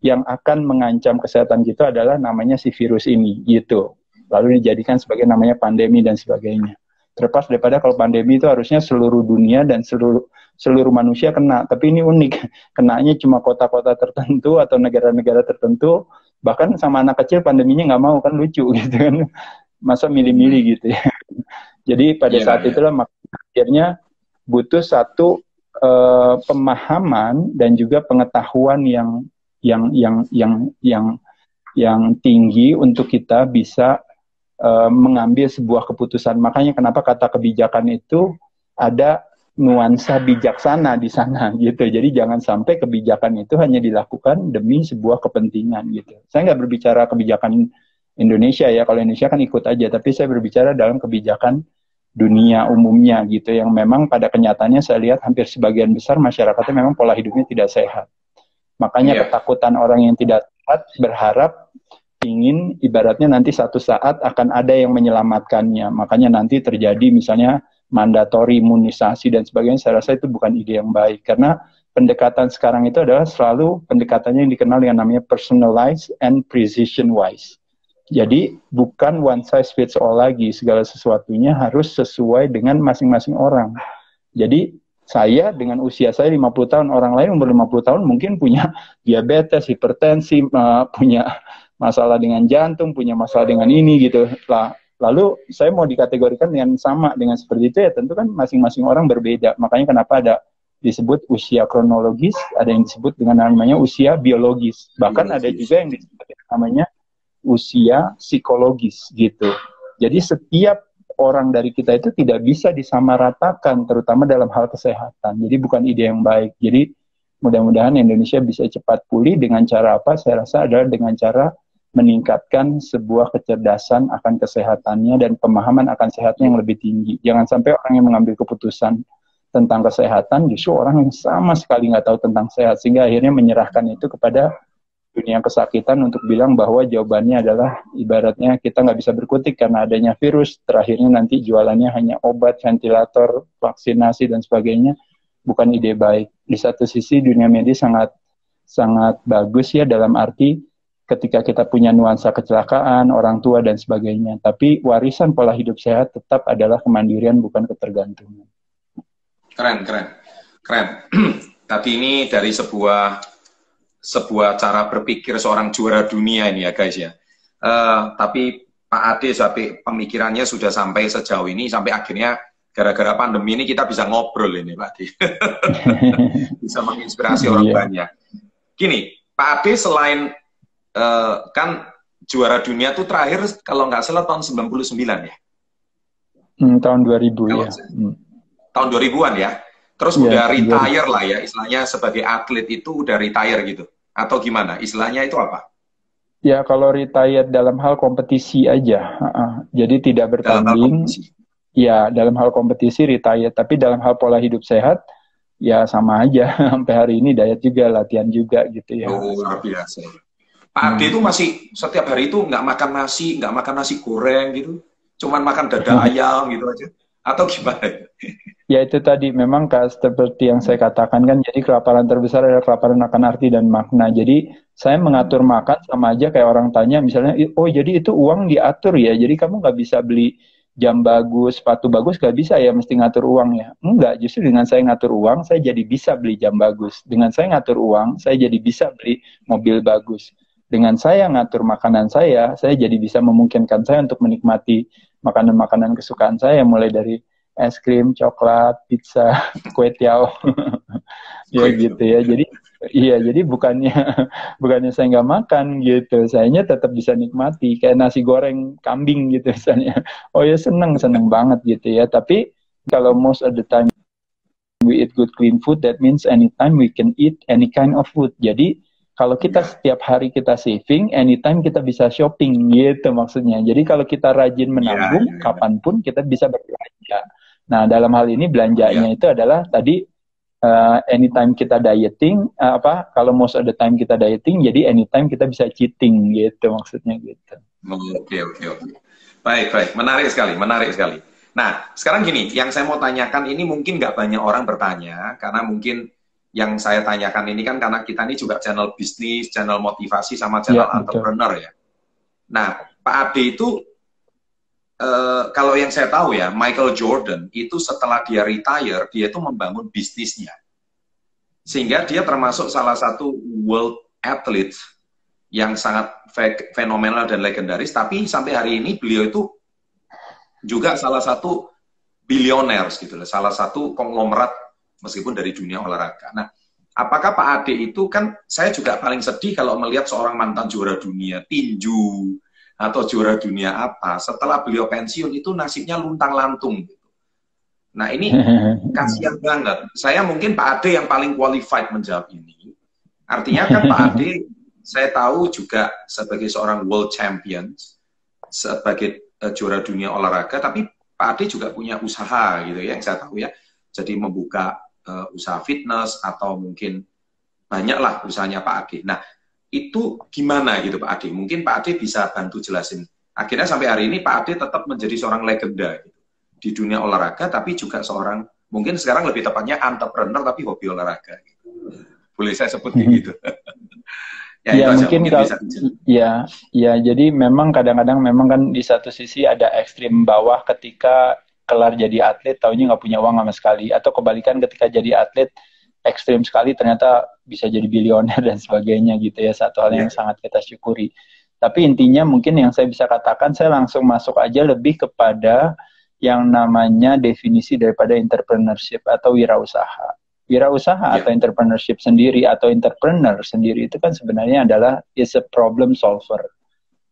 yang akan mengancam kesehatan kita adalah namanya si virus ini gitu. Lalu dijadikan sebagai namanya pandemi dan sebagainya. Terlepas daripada kalau pandemi itu harusnya seluruh dunia dan seluruh manusia kena. Tapi ini unik, kenanya cuma kota-kota tertentu atau negara-negara tertentu. Bahkan sama anak kecil pandeminya nggak mau, kan lucu gitu kan. Masa milih-milih gitu ya. Jadi pada saat itulah akhirnya butuh satu pemahaman dan juga pengetahuan yang yang tinggi untuk kita bisa mengambil sebuah keputusan. Makanya kenapa kata kebijakan itu ada nuansa bijaksana di sana gitu. Jadi jangan sampai kebijakan itu hanya dilakukan demi sebuah kepentingan gitu. Saya nggak berbicara kebijakan Indonesia ya, kalau Indonesia kan ikut aja, tapi saya berbicara dalam kebijakan dunia umumnya gitu, yang memang pada kenyataannya saya lihat hampir sebagian besar masyarakatnya memang pola hidupnya tidak sehat. Makanya ketakutan orang yang tidak sehat berharap ingin ibaratnya nanti satu saat akan ada yang menyelamatkannya. Makanya nanti terjadi misalnya mandatori imunisasi dan sebagainya. Saya rasa itu bukan ide yang baik. Karena pendekatan sekarang itu adalah selalu pendekatannya yang dikenal yang namanya personalized and precision wise. Jadi bukan one size fits all lagi. Segala sesuatunya harus sesuai dengan masing-masing orang. Jadi saya dengan usia saya 50 tahun, orang lain umur 50 tahun mungkin punya diabetes, hipertensi, punya masalah dengan jantung, punya masalah dengan ini gitu. Lalu saya mau dikategorikan dengan sama dengan seperti itu ya tentu kan masing-masing orang berbeda. Makanya kenapa ada disebut usia kronologis, ada yang disebut dengan namanya usia biologis. Bahkan ada juga yang disebut namanya usia psikologis gitu. Jadi setiap orang dari kita itu tidak bisa disamaratakan, terutama dalam hal kesehatan. Jadi bukan ide yang baik. Jadi mudah-mudahan Indonesia bisa cepat pulih dengan cara apa? Saya rasa adalah dengan cara meningkatkan sebuah kecerdasan akan kesehatannya dan pemahaman akan sehatnya yang lebih tinggi. Jangan sampai orang yang mengambil keputusan tentang kesehatan justru orang yang sama sekali nggak tahu tentang sehat, sehingga akhirnya menyerahkan itu kepada dunia kesakitan untuk bilang bahwa jawabannya adalah ibaratnya kita nggak bisa berkutik karena adanya virus, terakhirnya nanti jualannya hanya obat, ventilator, vaksinasi, dan sebagainya. Bukan ide baik. Di satu sisi dunia medis sangat bagus ya dalam arti ketika kita punya nuansa kecelakaan, orang tua, dan sebagainya. Tapi warisan pola hidup sehat tetap adalah kemandirian, bukan ketergantungan. Keren. Tapi ini dari sebuah cara berpikir seorang juara dunia ini ya guys ya. Tapi Pak Ade sampai pemikirannya sudah sampai sejauh ini, sampai akhirnya gara-gara pandemi ini kita bisa ngobrol ini Pak Ade. Bisa menginspirasi orang banyak. Gini, Pak Ade selain kan juara dunia tuh terakhir kalau nggak salah tahun 99 ya? Tahun 2000 ya. Tahun 2000-an ya? Terus udah retire lah ya, istilahnya sebagai atlet itu udah retire gitu? Atau gimana? Istilahnya itu apa? Ya kalau retire dalam hal kompetisi aja. Jadi tidak bertanding. Ya dalam hal kompetisi retire. Tapi dalam hal pola hidup sehat, ya sama aja. Sampai hari ini diet juga, latihan juga gitu ya. Oh, luar biasa. Pak Ade itu masih setiap hari itu nggak makan nasi goreng gitu, cuman makan dada ayam gitu aja, atau gimana? Ya itu tadi memang seperti yang saya katakan kan, jadi kelaparan terbesar adalah kelaparan akan arti dan makna. Jadi saya mengatur makan sama aja kayak orang tanya misalnya, oh jadi itu uang diatur ya, jadi kamu nggak bisa beli jam bagus, sepatu bagus, nggak bisa ya, mesti ngatur uang ya. Enggak, justru dengan saya ngatur uang, saya jadi bisa beli jam bagus. Dengan saya ngatur uang, saya jadi bisa beli mobil bagus. Dengan saya ngatur makanan saya jadi bisa memungkinkan saya untuk menikmati makanan-makanan kesukaan saya, mulai dari es krim, coklat, pizza, kue tiaw, ya gitu ya. Jadi bukannya saya nggak makan gitu, sayanya tetap bisa nikmati kayak nasi goreng kambing gitu misalnya. Oh ya seneng banget gitu ya. Tapi kalau most of the time we eat good clean food, that means anytime we can eat any kind of food. Jadi kalau kita setiap hari kita saving, anytime kita bisa shopping gitu maksudnya. Jadi kalau kita rajin menabung, kapanpun kita bisa berbelanja. Nah dalam hal ini belanjanya itu adalah tadi anytime kita dieting, kalau most of the time kita dieting, jadi anytime kita bisa cheating gitu maksudnya gitu. Oke. Baik, menarik sekali. Nah sekarang gini, yang saya mau tanyakan ini mungkin nggak banyak orang bertanya, karena mungkin yang saya tanyakan ini kan karena kita ini juga channel bisnis, channel motivasi, sama channel entrepreneur ya. Nah, Pak Ade itu, kalau yang saya tahu ya, Michael Jordan itu setelah dia retire, dia itu membangun bisnisnya. Sehingga dia termasuk salah satu world athlete yang sangat fenomenal dan legendaris, tapi sampai hari ini beliau itu juga salah satu billionaires gitu, salah satu konglomerat meskipun dari dunia olahraga. Nah, apakah Pak Ade itu kan, saya juga paling sedih kalau melihat seorang mantan juara dunia tinju atau juara dunia apa, setelah beliau pensiun itu nasibnya luntang-lantung. Nah ini kasihan banget. Saya mungkin Pak Ade yang paling qualified menjawab ini. Artinya kan Pak Ade, saya tahu juga sebagai seorang world champion, sebagai juara dunia olahraga, tapi Pak Ade juga punya usaha gitu ya, yang saya tahu ya. Jadi membuka usaha fitness atau mungkin banyaklah usahanya Pak Ade. Nah itu gimana gitu Pak Ade? Mungkin Pak Ade bisa bantu jelasin. Akhirnya sampai hari ini Pak Ade tetap menjadi seorang legenda gitu di dunia olahraga, tapi juga seorang, mungkin sekarang lebih tepatnya entrepreneur, tapi hobi olahraga. Gitu. Boleh saya sebut gitu. Ya, mungkin kalau, jadi memang kadang-kadang memang kan di satu sisi ada ekstrim bawah ketika kelar jadi atlet, taunya nggak punya uang sama sekali. Atau kebalikan ketika jadi atlet, ekstrim sekali ternyata bisa jadi bilioner dan sebagainya gitu ya. Satu hal yang sangat kita syukuri. Tapi intinya mungkin yang saya bisa katakan, saya langsung masuk aja lebih kepada yang namanya definisi daripada entrepreneurship atau wirausaha. Wirausaha atau entrepreneurship sendiri atau entrepreneur sendiri itu kan sebenarnya adalah is a problem solver.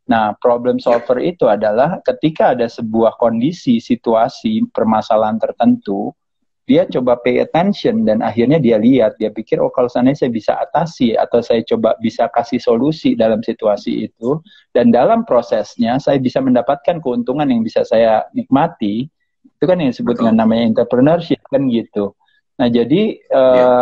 Nah, problem solver itu adalah ketika ada sebuah kondisi, situasi, permasalahan tertentu, dia coba pay attention dan akhirnya dia lihat, dia pikir, oh kalau seandainya saya bisa atasi atau saya coba bisa kasih solusi dalam situasi itu, dan dalam prosesnya saya bisa mendapatkan keuntungan yang bisa saya nikmati, itu kan yang disebut dengan namanya entrepreneurship kan gitu. Nah jadi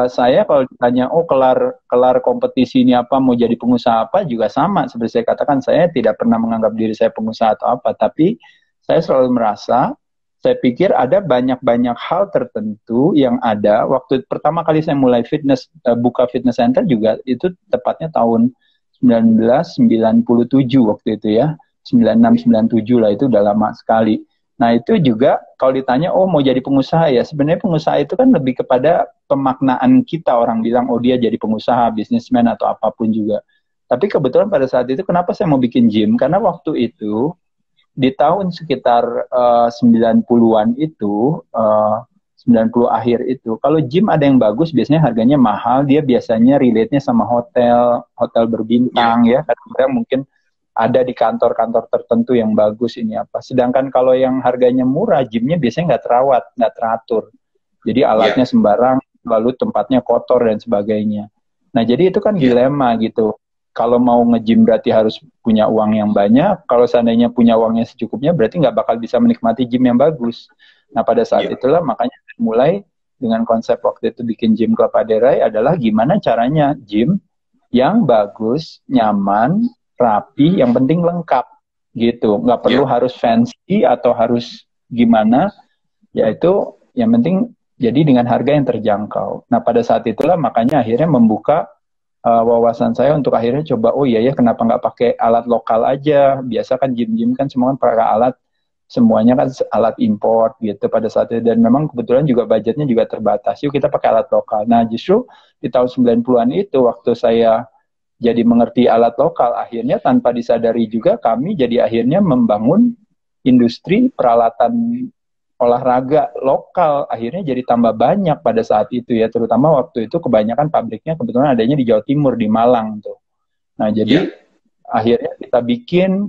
saya kalau ditanya, oh kelar kompetisi ini apa, mau jadi pengusaha apa, juga sama seperti saya katakan, saya tidak pernah menganggap diri saya pengusaha atau apa, tapi saya selalu merasa, saya pikir ada banyak-banyak hal tertentu yang ada. Waktu pertama kali saya mulai fitness, buka fitness center juga, itu tepatnya tahun 1997 waktu itu ya. 96-97 lah, itu udah lama sekali. Nah itu juga kalau ditanya, oh mau jadi pengusaha ya, sebenarnya pengusaha itu kan lebih kepada pemaknaan kita, orang bilang, oh dia jadi pengusaha, bisnismen atau apapun juga. Tapi kebetulan pada saat itu, kenapa saya mau bikin gym? Karena waktu itu, di tahun sekitar 90-an itu, 90 akhir itu, kalau gym ada yang bagus, biasanya harganya mahal, dia biasanya relate-nya sama hotel berbintang ya, kadang-kadang mungkin ada di kantor-kantor tertentu yang bagus ini apa. Sedangkan kalau yang harganya murah, gymnya biasanya nggak terawat, nggak teratur. Jadi alatnya sembarang, lalu tempatnya kotor dan sebagainya. Nah jadi itu kan dilema gitu. Kalau mau nge-gym berarti harus punya uang yang banyak. Kalau seandainya punya uangnya secukupnya, berarti nggak bakal bisa menikmati gym yang bagus. Nah pada saat itulah makanya mulai dengan konsep waktu itu bikin gym Club Ade Rai adalah gimana caranya gym yang bagus, nyaman, rapi, yang penting lengkap gitu. Nggak perlu harus fancy atau harus gimana. Yaitu yang penting jadi dengan harga yang terjangkau. Nah pada saat itulah makanya akhirnya membuka wawasan saya untuk akhirnya coba, oh iya ya kenapa nggak pakai alat lokal aja, biasa kan gym-gym kan semua kan pakai alat, semuanya kan alat import gitu pada saat itu, dan memang kebetulan juga budgetnya juga terbatas, yuk kita pakai alat lokal. Nah justru di tahun 90-an itu waktu saya jadi mengerti alat lokal, akhirnya tanpa disadari juga kami jadi akhirnya membangun industri peralatan olahraga lokal, akhirnya jadi tambah banyak pada saat itu ya, terutama waktu itu kebanyakan pabriknya kebetulan adanya di Jawa Timur, di Malang tuh. Nah jadi akhirnya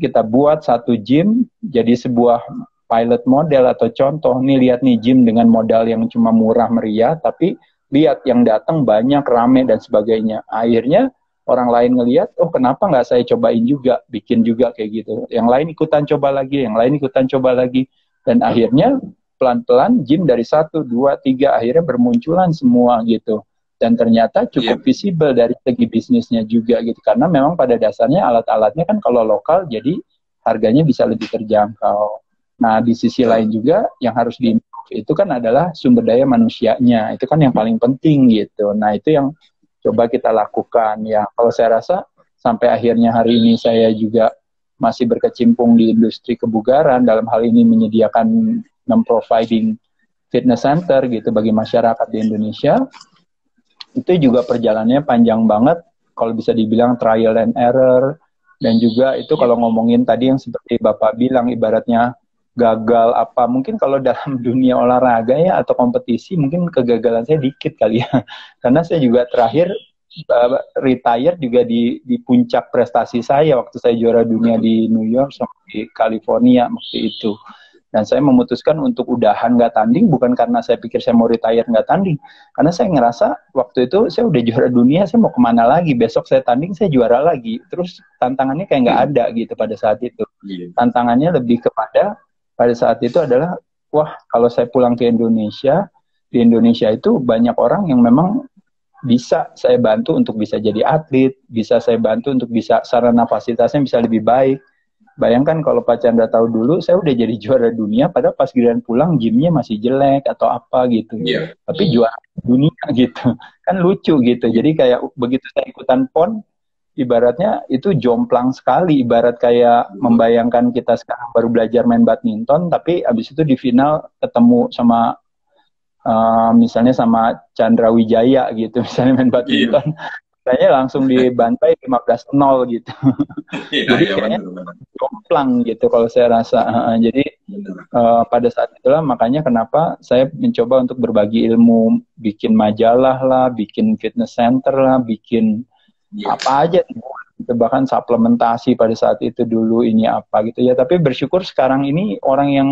kita buat satu gym jadi sebuah pilot model atau contoh, nih lihat nih gym dengan modal yang cuma murah meriah, tapi lihat yang datang banyak, rame dan sebagainya. Akhirnya orang lain ngelihat, oh kenapa nggak saya cobain juga, bikin juga kayak gitu. Yang lain ikutan coba lagi, yang lain ikutan coba lagi, dan akhirnya pelan-pelan gym dari 1, 2, 3 akhirnya bermunculan semua gitu. Dan ternyata cukup visible dari segi bisnisnya juga gitu. Karena memang pada dasarnya alat-alatnya kan kalau lokal jadi harganya bisa lebih terjangkau. Nah di sisi lain juga yang harus diimprove itu kan adalah sumber daya manusianya. Itu kan yang paling penting gitu. Nah itu yang coba kita lakukan ya. Kalau saya rasa sampai akhirnya hari ini saya juga masih berkecimpung di industri kebugaran, dalam hal ini menyediakan providing fitness center gitu bagi masyarakat di Indonesia. Itu juga perjalanannya panjang banget, kalau bisa dibilang trial and error, dan juga itu kalau ngomongin tadi yang seperti Bapak bilang, ibaratnya gagal apa. Mungkin kalau dalam dunia olahraga ya atau kompetisi mungkin kegagalan saya dikit kali ya. Karena saya juga terakhir retire juga di puncak prestasi saya waktu saya juara dunia di New York sama di California waktu itu. Dan saya memutuskan untuk udahan nggak tanding bukan karena saya pikir saya mau retire nggak tanding, karena saya ngerasa waktu itu saya udah juara dunia, saya mau kemana lagi, besok saya tanding saya juara lagi, terus tantangannya kayak nggak ada gitu pada saat itu. Tantangannya lebih kepada pada saat itu adalah, wah kalau saya pulang ke Indonesia, di Indonesia itu banyak orang yang memang bisa saya bantu untuk bisa jadi atlet, bisa saya bantu untuk bisa sarana fasilitasnya bisa lebih baik. Bayangkan kalau Pak Chandra tahu dulu, saya udah jadi juara dunia, padahal pas giliran pulang gymnya masih jelek atau apa gitu. Yeah. Tapi juara dunia gitu, kan lucu gitu. Jadi kayak begitu saya ikutan PON, ibaratnya itu jomplang sekali. Ibarat kayak membayangkan kita sekarang baru belajar main badminton, tapi abis itu di final ketemu sama misalnya sama Chandra Wijaya gitu, misalnya main badminton. Kayaknya langsung dibantai 15-0 gitu. Jadi kayaknya jomplang gitu kalau saya rasa. Jadi pada saat itulah makanya kenapa saya mencoba untuk berbagi ilmu, bikin majalah lah, bikin fitness center lah, bikin apa aja gitu, bahkan suplementasi pada saat itu dulu ini apa gitu ya. Tapi bersyukur sekarang ini orang yang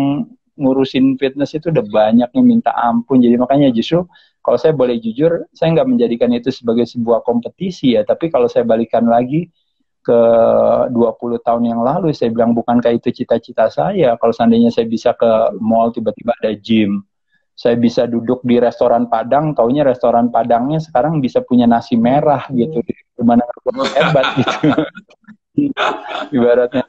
ngurusin fitness itu udah banyak yang minta ampun. Jadi makanya justru kalau saya boleh jujur, saya nggak menjadikan itu sebagai sebuah kompetisi ya. Tapi kalau saya balikan lagi ke 20 tahun yang lalu, saya bilang bukankah itu cita-cita saya. Kalau seandainya saya bisa ke mall, tiba-tiba ada gym. Saya bisa duduk di restoran Padang, taunya restoran Padangnya sekarang bisa punya nasi merah gitu. Gimana hebat gitu. Ibaratnya.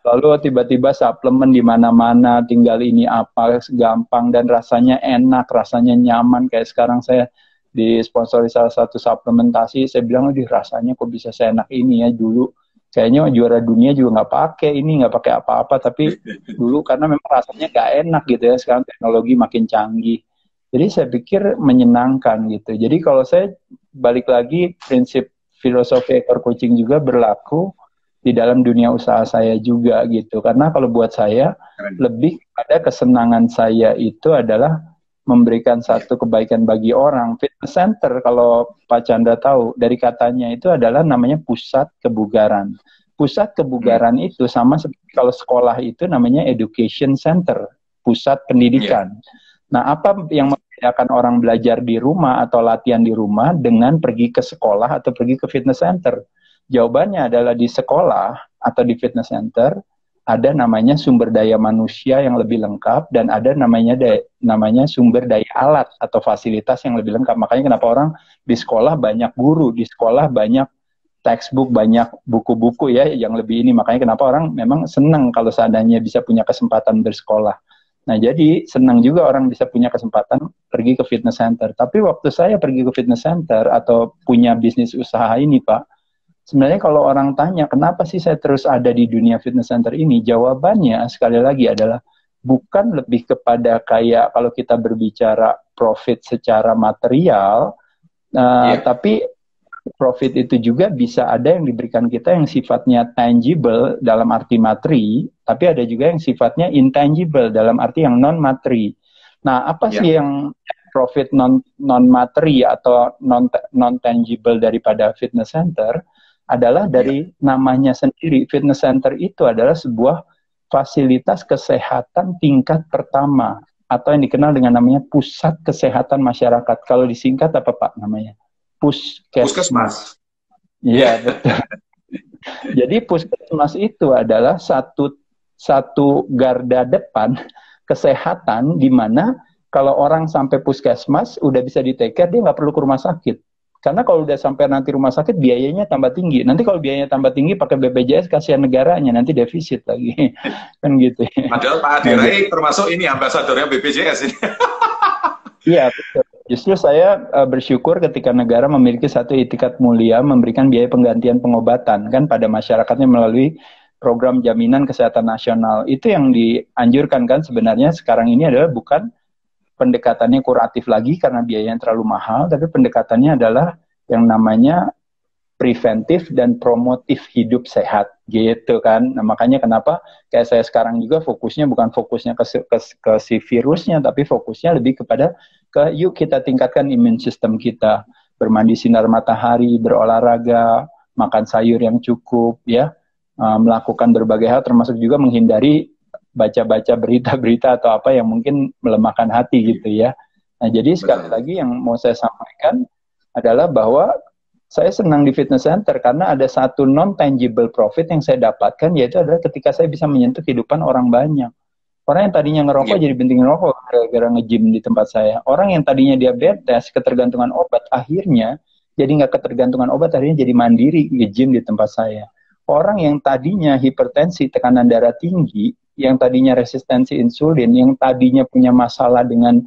Lalu tiba-tiba suplemen di mana-mana, tinggal ini apa, gampang dan rasanya enak, rasanya nyaman. Kayak sekarang saya disponsori salah satu suplementasi, saya bilang, rasanya kok bisa seenak ini ya. Dulu kayaknya juara dunia juga nggak pakai ini, nggak pakai apa-apa, tapi dulu karena memang rasanya nggak enak gitu ya. Sekarang teknologi makin canggih. Jadi saya pikir menyenangkan gitu. Jadi kalau saya balik lagi, prinsip filosofi ekor kucing juga berlaku di dalam dunia usaha saya juga gitu. Karena kalau buat saya, lebih pada kesenangan saya itu adalah memberikan satu kebaikan bagi orang. Fitness center, kalau Pak Chandra tahu, dari katanya itu adalah namanya pusat kebugaran. Pusat kebugaran itu sama seperti kalau sekolah itu namanya education center, pusat pendidikan. Nah, apa yang membedakan orang belajar di rumah atau latihan di rumah dengan pergi ke sekolah atau pergi ke fitness center? Jawabannya adalah di sekolah atau di fitness center ada namanya sumber daya manusia yang lebih lengkap dan ada namanya sumber daya alat atau fasilitas yang lebih lengkap. Makanya kenapa orang di sekolah banyak guru, di sekolah banyak textbook, banyak buku-buku ya yang lebih ini. Makanya kenapa orang memang senang kalau seandainya bisa punya kesempatan bersekolah. Nah, jadi senang juga orang bisa punya kesempatan pergi ke fitness center. Tapi waktu saya pergi ke fitness center atau punya bisnis usaha ini, Pak, sebenarnya kalau orang tanya, kenapa sih saya terus ada di dunia fitness center ini? Jawabannya sekali lagi adalah bukan lebih kepada kayak kalau kita berbicara profit secara material, tapi profit itu juga bisa ada yang diberikan kita yang sifatnya tangible dalam arti materi, tapi ada juga yang sifatnya intangible dalam arti yang non-materi. Nah, apa sih yang profit non-materi atau non-tangible daripada fitness center? Adalah dari namanya sendiri. Fitness center itu adalah sebuah fasilitas kesehatan tingkat pertama atau yang dikenal dengan namanya pusat kesehatan masyarakat. Kalau disingkat apa Pak namanya? Puskesmas. Iya, betul. Jadi puskesmas itu adalah satu garda depan kesehatan di mana kalau orang sampai puskesmas udah bisa di-take care, dia nggak perlu ke rumah sakit. Karena kalau udah sampai nanti rumah sakit, biayanya tambah tinggi. Nanti kalau biayanya tambah tinggi, pakai BPJS, kasihan negaranya, nanti defisit lagi. Kan gitu. Padahal Pak Adirai termasuk ini ambasadornya BPJS ini. Iya, betul. Justru saya bersyukur ketika negara memiliki satu itikat mulia, memberikan biaya penggantian pengobatan kan pada masyarakatnya melalui program jaminan kesehatan nasional. Itu yang dianjurkan kan sebenarnya sekarang ini adalah bukan pendekatannya kuratif lagi karena biayanya terlalu mahal, tapi pendekatannya adalah yang namanya preventif dan promotif hidup sehat gitu kan. Nah, makanya kenapa kayak saya sekarang juga fokusnya bukan fokusnya ke si virusnya, tapi fokusnya lebih kepada yuk kita tingkatkan imun sistem kita, bermandi sinar matahari, berolahraga, makan sayur yang cukup ya, melakukan berbagai hal termasuk juga menghindari baca-baca berita-berita atau apa yang mungkin melemahkan hati gitu ya. Nah, jadi sekali lagi yang mau saya sampaikan adalah bahwa saya senang di fitness center karena ada satu non-tangible profit yang saya dapatkan, yaitu adalah ketika saya bisa menyentuh kehidupan orang banyak. Orang yang tadinya ngerokok jadi berhenti ngerokok gara-gara nge-gym di tempat saya. Orang yang tadinya diabetes, ketergantungan obat, akhirnya jadi nggak ketergantungan obat, akhirnya jadi mandiri nge-gym di tempat saya. Orang yang tadinya hipertensi, tekanan darah tinggi, yang tadinya resistensi insulin, yang tadinya punya masalah dengan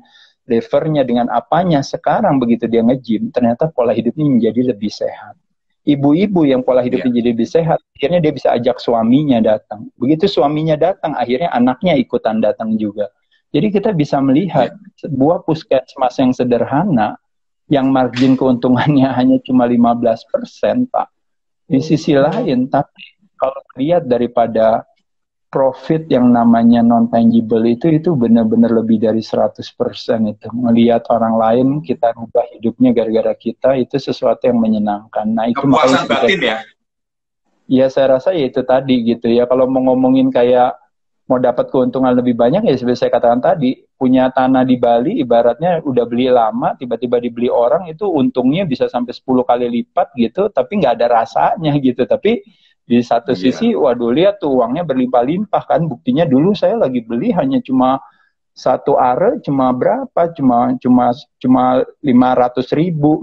livernya, dengan apanya, sekarang begitu dia nge-gym, ternyata pola hidupnya menjadi lebih sehat. Ibu-ibu yang pola hidupnya jadi lebih sehat, akhirnya dia bisa ajak suaminya datang. Begitu suaminya datang, akhirnya anaknya ikutan datang juga. Jadi kita bisa melihat sebuah puskesmas yang sederhana, yang margin keuntungannya hanya cuma 15%, Pak. Di sisi lain, tapi kalau lihat daripada profit yang namanya non-tangible itu benar-benar lebih dari 100% itu. Melihat orang lain, kita rubah hidupnya gara-gara kita, itu sesuatu yang menyenangkan. Nah, itu kepuasan batin ya? Ya, saya rasa ya itu tadi gitu ya. Kalau mau ngomongin kayak mau dapat keuntungan lebih banyak, ya seperti saya katakan tadi, punya tanah di Bali, ibaratnya udah beli lama, tiba-tiba dibeli orang, itu untungnya bisa sampai 10 kali lipat gitu, tapi nggak ada rasanya gitu. Tapi di satu sisi, waduh lihat tuh uangnya berlimpah-limpah kan. Buktinya dulu saya lagi beli hanya cuma satu are, cuma berapa? Cuma 500.000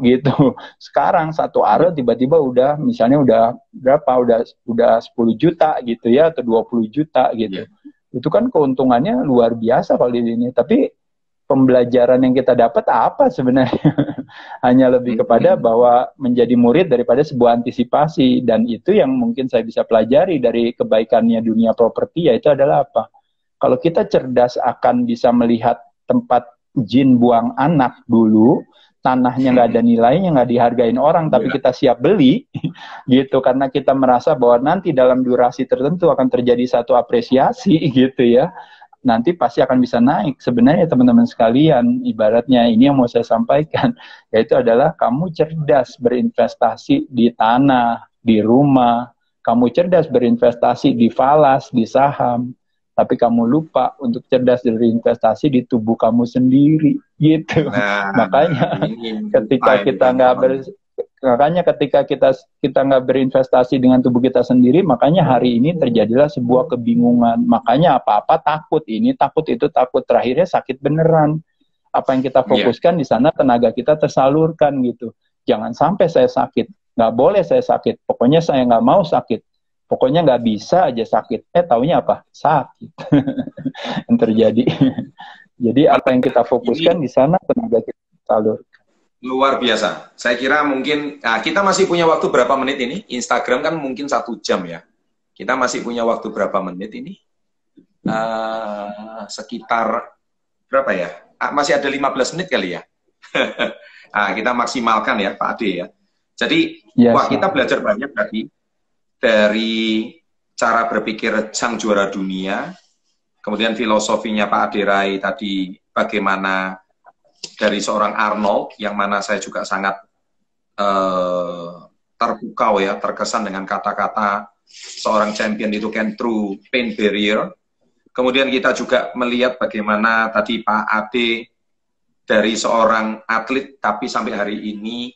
gitu. Sekarang satu are tiba-tiba udah, misalnya udah berapa? Udah 10 juta gitu ya, atau 20 juta gitu. Itu kan keuntungannya luar biasa kalau di sini. Tapi pembelajaran yang kita dapat apa sebenarnya? Hanya lebih kepada bahwa menjadi murid daripada sebuah antisipasi. Dan itu yang mungkin saya bisa pelajari dari kebaikannya dunia properti, yaitu adalah apa? Kalau kita cerdas akan bisa melihat tempat jin buang anak dulu, tanahnya nggak ada nilainya, nggak dihargain orang, tapi kita siap beli, gitu, karena kita merasa bahwa nanti dalam durasi tertentu akan terjadi satu apresiasi, gitu ya. Nanti pasti akan bisa naik. Sebenarnya teman-teman sekalian, ibaratnya ini yang mau saya sampaikan, yaitu adalah kamu cerdas berinvestasi di tanah, di rumah, kamu cerdas berinvestasi di falas, di saham, tapi kamu lupa untuk cerdas berinvestasi di tubuh kamu sendiri, gitu. Makanya ketika kita nggak berinvestasi dengan tubuh kita sendiri, makanya hari ini terjadilah sebuah kebingungan. Makanya apa-apa takut, ini takut itu takut, terakhirnya sakit beneran. Apa yang kita fokuskan di sana, tenaga kita tersalurkan gitu. Jangan sampai saya sakit, nggak boleh saya sakit, pokoknya saya nggak mau sakit, pokoknya nggak bisa aja sakit. Taunya apa? Sakit. Yang terjadi. Jadi apa yang kita fokuskan di sana, tenaga kita tersalurkan. Luar biasa. Saya kira mungkin, kita masih punya waktu berapa menit ini? Instagram kan mungkin 1 jam ya. Kita masih punya waktu berapa menit ini? Sekitar berapa ya? Masih ada 15 menit kali ya. Kita maksimalkan ya Pak Ade ya. Jadi, kita belajar banyak tadi dari cara berpikir sang juara dunia, kemudian filosofinya Pak Ade Rai tadi bagaimana dari seorang Arnold, yang mana saya juga sangat terpukau ya, terkesan dengan kata-kata seorang champion itu can through pain barrier. Kemudian kita juga melihat bagaimana tadi Pak Ade dari seorang atlet, tapi sampai hari ini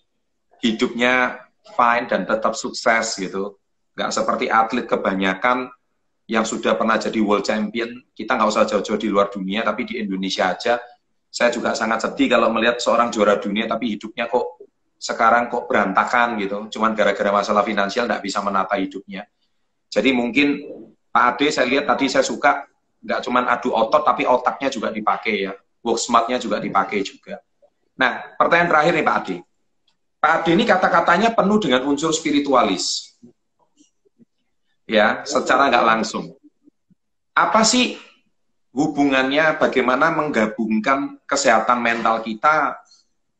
hidupnya fine dan tetap sukses gitu. Nggak seperti atlet kebanyakan yang sudah pernah jadi world champion. Kita nggak usah jauh-jauh di luar dunia, tapi di Indonesia aja. Saya juga sangat sedih kalau melihat seorang juara dunia tapi hidupnya kok sekarang kok berantakan gitu. Cuman gara-gara masalah finansial nggak bisa menata hidupnya. Jadi mungkin Pak Ade, saya lihat tadi, saya suka nggak cuman adu otot tapi otaknya juga dipakai ya. Work smartnya juga dipakai juga. Nah, pertanyaan terakhir nih Pak Ade. Pak Ade ini kata-katanya penuh dengan unsur spiritualis. Ya, secara nggak langsung. Apa sih hubungannya, bagaimana menggabungkan kesehatan mental kita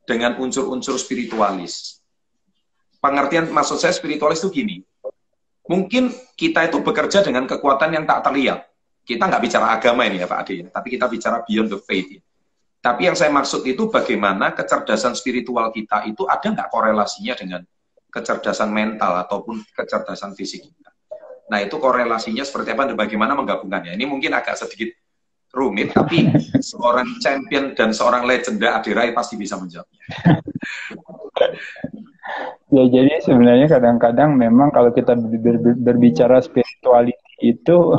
dengan unsur-unsur spiritualis? pengertian maksud saya spiritualis itu gini. Mungkin kita itu bekerja dengan kekuatan yang tak terlihat. Kita nggak bicara agama ini ya Pak Ade, tapi kita bicara beyond the faith. Tapi yang saya maksud itu bagaimana kecerdasan spiritual kita itu ada nggak korelasinya dengan kecerdasan mental ataupun kecerdasan fisik kita. Nah itu korelasinya seperti apa dan bagaimana menggabungkannya. Ini mungkin agak sedikit rumit, tapi seorang champion dan seorang legenda Adirai pasti bisa menjawabnya. Ya, jadi sebenarnya kadang-kadang memang kalau kita berbicara spirituality itu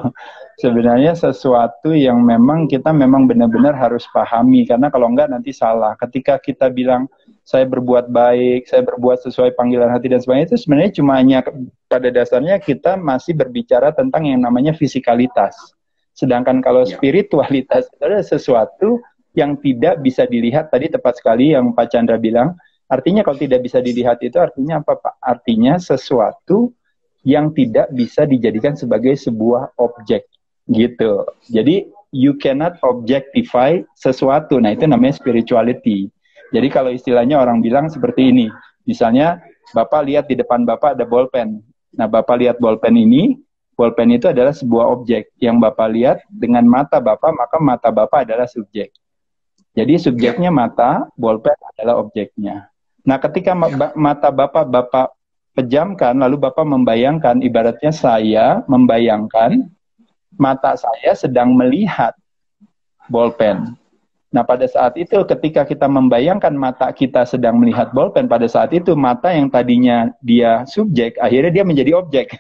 sebenarnya sesuatu yang memang kita memang benar-benar harus pahami, karena kalau enggak nanti salah. Ketika kita bilang saya berbuat baik, saya berbuat sesuai panggilan hati dan sebagainya, itu sebenarnya cuma hanya pada dasarnya kita masih berbicara tentang yang namanya fisikalitas. Sedangkan kalau spiritualitas itu adalah sesuatu yang tidak bisa dilihat, tadi tepat sekali yang Pak Chandra bilang. Artinya kalau tidak bisa dilihat itu artinya apa Pak? Artinya sesuatu yang tidak bisa dijadikan sebagai sebuah objek gitu. Jadi you cannot objectify sesuatu. Nah itu namanya spirituality. Jadi kalau istilahnya orang bilang seperti ini. Misalnya Bapak lihat di depan Bapak ada bolpen. Nah Bapak lihat bolpen ini, bolpen itu adalah sebuah objek. Yang Bapak lihat dengan mata Bapak, maka mata Bapak adalah subjek. Jadi subjeknya mata, bolpen adalah objeknya. Nah, ketika mata Bapak pejamkan, lalu Bapak membayangkan, ibaratnya saya membayangkan mata saya sedang melihat bolpen. Nah, pada saat itu ketika kita membayangkan mata kita sedang melihat bolpen, pada saat itu mata yang tadinya dia subjek, akhirnya dia menjadi objek.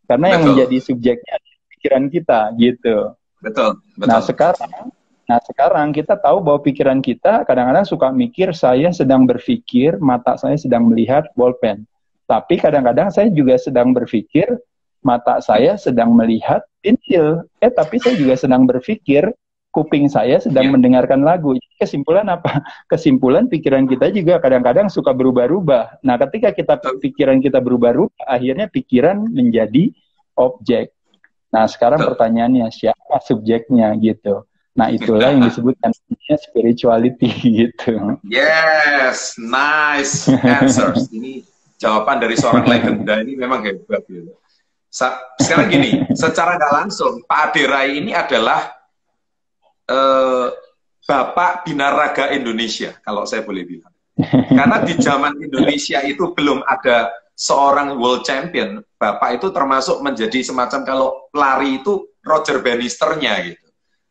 Karena yang menjadi subjeknya adalah pikiran kita, gitu. Betul. Nah sekarang kita tahu bahwa pikiran kita kadang-kadang suka mikir saya sedang berpikir, mata saya sedang melihat bolpen. Tapi kadang-kadang saya juga sedang berpikir, mata saya sedang melihat pensil. Tapi saya juga sedang berpikir, kuping saya sedang mendengarkan lagu. Kesimpulan apa? Kesimpulan pikiran kita juga kadang-kadang suka berubah-ubah. Nah ketika pikiran kita berubah-ubah, akhirnya pikiran menjadi objek. Nah sekarang pertanyaannya, siapa subjeknya gitu? Nah itulah yang disebutkan spirituality gitu. Yes, nice answers. Ini jawaban dari seorang legenda ini memang hebat gitu. Sekarang gini, secara nggak langsung Pak Adirai ini adalah Bapak Binaraga Indonesia, kalau saya boleh bilang. Karena di zaman Indonesia itu belum ada seorang world champion, Bapak itu termasuk menjadi semacam kalau lari itu Roger Bannister-nya gitu.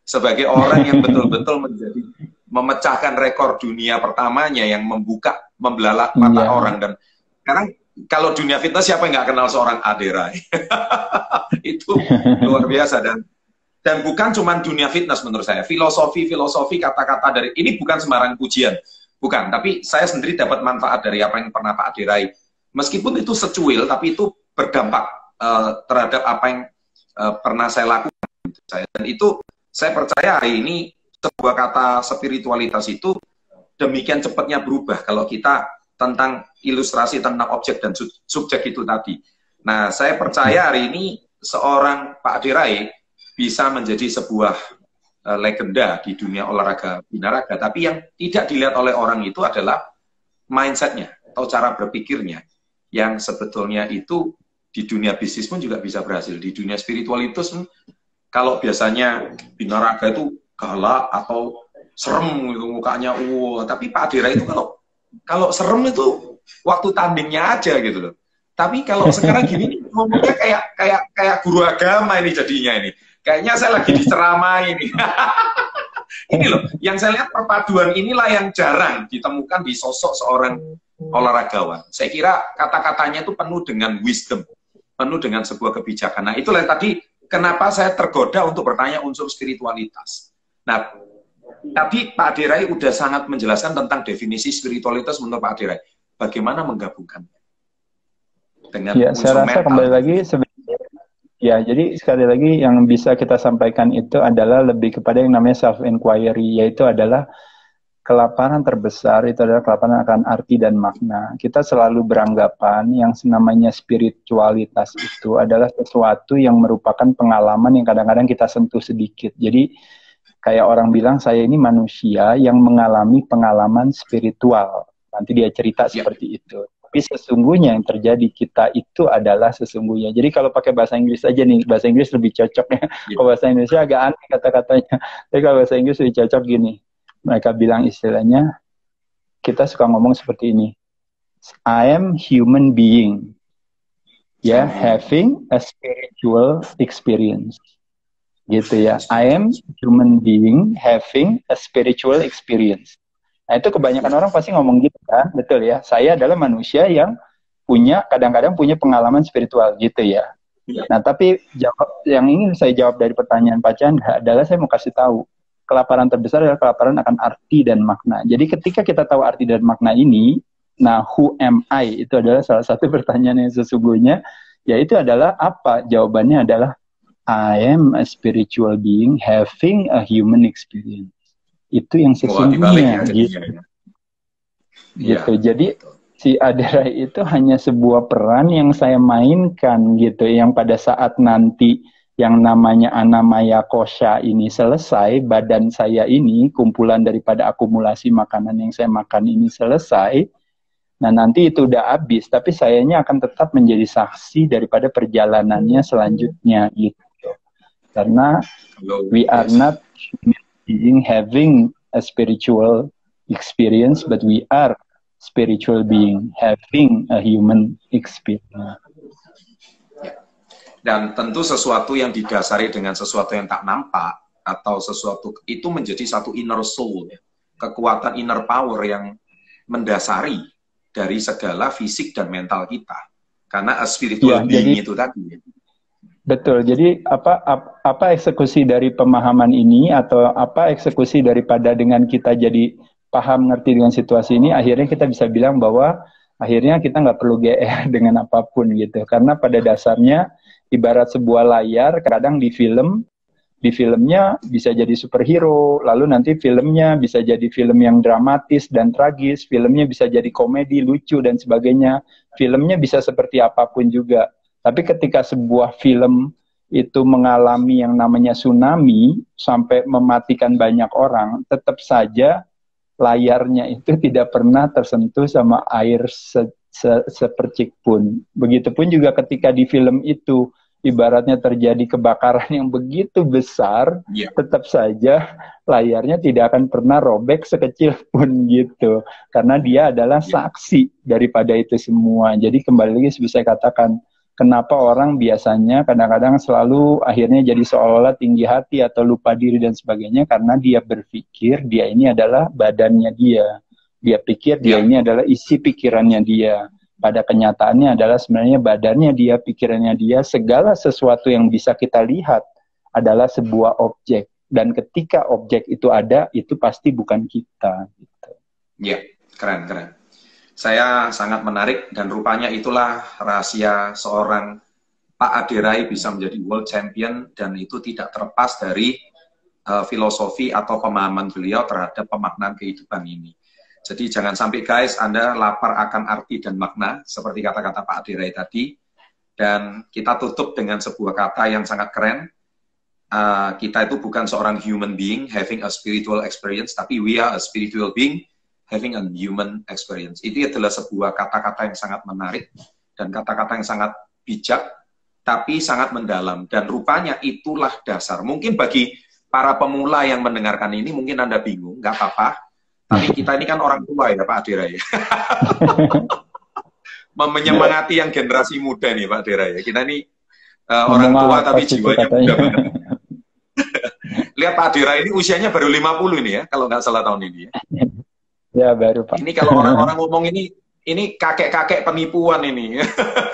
Sebagai orang yang betul-betul memecahkan rekor dunia pertamanya yang membelalak mata orang. Dan sekarang kalau dunia fitness siapa yang nggak kenal seorang Adirai? Itu luar biasa. Dan bukan cuma dunia fitness menurut saya. Filosofi kata-kata dari ini bukan sembarang pujian. Bukan, tapi saya sendiri dapat manfaat dari apa yang pernah Pak Adirai. Meskipun itu secuil, tapi itu berdampak terhadap apa yang pernah saya lakukan. Dan itu saya percaya hari ini sebuah kata spiritualitas itu demikian cepatnya berubah kalau kita tentang ilustrasi tentang objek dan subjek itu tadi. Nah, saya percaya hari ini seorang Pak Adirai bisa menjadi sebuah legenda di dunia olahraga binaraga, tapi yang tidak dilihat oleh orang itu adalah mindsetnya atau cara berpikirnya yang sebetulnya itu di dunia bisnis pun juga bisa berhasil. Di dunia spiritualitas kalau biasanya binaraga itu galak atau serem gitu mukanya, tapi Pak Adirai itu kalau serem itu waktu tandingnya aja gitu loh. Tapi kalau sekarang gini ngomongnya kayak guru agama ini jadinya ini. Kayaknya saya lagi diceramai ini. Ini loh, yang saya lihat perpaduan inilah yang jarang ditemukan di sosok seorang olahragawan. Saya kira kata-katanya itu penuh dengan wisdom, penuh dengan sebuah kebijakan. Nah itulah tadi kenapa saya tergoda untuk bertanya unsur spiritualitas. Nah, tadi Pak Adirai udah sangat menjelaskan tentang definisi spiritualitas menurut Pak Adirai. Bagaimana menggabungkannya dengan unsur saya rasa mental? Kembali lagi ya, jadi sekali lagi yang bisa kita sampaikan itu adalah lebih kepada yang namanya self-inquiry, yaitu adalah kelaparan terbesar itu adalah kelaparan akan arti dan makna. Kita selalu beranggapan yang namanya spiritualitas itu adalah sesuatu yang merupakan pengalaman yang kadang-kadang kita sentuh sedikit. Jadi kayak orang bilang, saya ini manusia yang mengalami pengalaman spiritual. Nanti dia cerita seperti itu. Tapi tapi sesungguhnya yang terjadi kita itu adalah sesungguhnya. Jadi kalau pakai bahasa Inggris aja nih, bahasa Inggris lebih cocok ya. Kalau bahasa Indonesia agak aneh kata-katanya. Tapi kalau bahasa Inggris lebih cocok gini. Mereka bilang istilahnya, kita suka ngomong seperti ini. I am human being. Ya, having a spiritual experience. Gitu ya. I am human being having a spiritual experience. Nah, itu kebanyakan orang pasti ngomong gitu kan, betul ya. Saya adalah manusia yang kadang-kadang punya pengalaman spiritual gitu ya. Nah, tapi yang ingin saya jawab dari pertanyaan Pak Chandra adalah saya mau kasih tahu, kelaparan terbesar adalah kelaparan akan arti dan makna. Jadi ketika kita tahu arti dan makna ini, nah, who am I? Itu adalah salah satu pertanyaan yang sesungguhnya, yaitu adalah apa? Jawabannya adalah, I am a spiritual being having a human experience. Itu yang sesungguhnya gitu. Gitu. Jadi si Aderai itu hanya sebuah peran yang saya mainkan gitu, yang pada saat nanti yang namanya Anamaya Kosha ini selesai, badan saya ini, kumpulan daripada akumulasi makanan yang saya makan ini selesai, nah nanti itu udah habis, tapi sayanya akan tetap menjadi saksi daripada perjalanannya selanjutnya gitu. Karena we are not being having a spiritual experience, but we are spiritual being having a human experience. Dan tentu sesuatu yang didasari dengan sesuatu yang tak nampak atau sesuatu itu menjadi satu inner soul, kekuatan inner power yang mendasari dari segala fisik dan mental kita. Karena a spiritual being itu tadi. Betul, jadi apa eksekusi dari pemahaman ini atau apa eksekusi daripada dengan kita jadi paham ngerti dengan situasi ini, akhirnya kita bisa bilang bahwa akhirnya kita nggak perlu GR dengan apapun gitu. Karena pada dasarnya ibarat sebuah layar, kadang di filmnya bisa jadi superhero, lalu nanti filmnya bisa jadi film yang dramatis dan tragis, filmnya bisa jadi komedi, lucu dan sebagainya, filmnya bisa seperti apapun juga. Tapi ketika sebuah film itu mengalami yang namanya tsunami sampai mematikan banyak orang, tetap saja layarnya itu tidak pernah tersentuh sama air sepercik pun. Begitupun juga ketika di film itu ibaratnya terjadi kebakaran yang begitu besar, tetap saja layarnya tidak akan pernah robek sekecil pun gitu. Karena dia adalah saksi daripada itu semua. Jadi kembali lagi saya katakan, kenapa orang biasanya kadang-kadang selalu akhirnya jadi seolah-olah tinggi hati atau lupa diri dan sebagainya, karena dia berpikir dia ini adalah badannya dia. Dia pikir dia ini adalah isi pikirannya dia. Pada kenyataannya adalah sebenarnya badannya dia, pikirannya dia, segala sesuatu yang bisa kita lihat adalah sebuah objek. Dan ketika objek itu ada, itu pasti bukan kita. Gitu. Ya, keren. Saya sangat menarik dan rupanya itulah rahasia seorang Pak Aderai bisa menjadi world champion, dan itu tidak terlepas dari filosofi atau pemahaman beliau terhadap pemaknaan kehidupan ini. Jadi jangan sampai guys Anda lapar akan arti dan makna seperti kata-kata Pak Aderai tadi. Dan kita tutup dengan sebuah kata yang sangat keren. Kita itu bukan seorang human being having a spiritual experience, tapi we are a spiritual being having a human experience. Itu adalah sebuah kata-kata yang sangat menarik dan kata-kata yang sangat bijak, tapi sangat mendalam. Dan rupanya itulah dasar. Mungkin bagi para pemula yang mendengarkan ini, mungkin Anda bingung, nggak apa-apa. Tapi kita ini kan orang tua ya Pak Aderai. Menyemangati yang generasi muda nih Pak Aderai. Kita ini orang tua tapi jiwanya muda banget. Lihat Pak Aderai ini usianya baru 50 ini ya, kalau nggak salah tahun ini ya. Ya baru Pak. Ini kalau orang-orang ngomong ini kakek-kakek penipuan ini.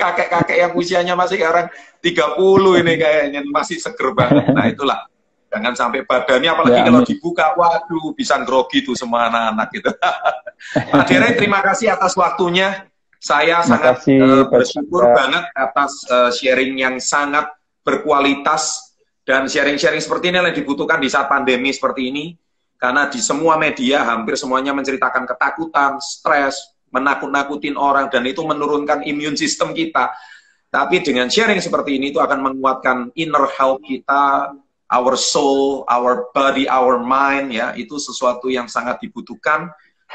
Kakek-kakek yang usianya masih sekarang 30 ini kayaknya masih seger banget. Nah itulah. Jangan sampai badannya apalagi kalau dibuka, waduh bisa grogi tuh semua anak-anak gitu. Pak Aderai, terima kasih atas waktunya. Saya sangat bersyukur banget atas sharing yang sangat berkualitas, dan sharing-sharing seperti ini yang dibutuhkan di saat pandemi seperti ini. Karena di semua media hampir semuanya menceritakan ketakutan, stres, menakut-nakutin orang, dan itu menurunkan imun sistem kita. Tapi dengan sharing seperti ini itu akan menguatkan inner health kita, our soul, our body, our mind, ya, itu sesuatu yang sangat dibutuhkan.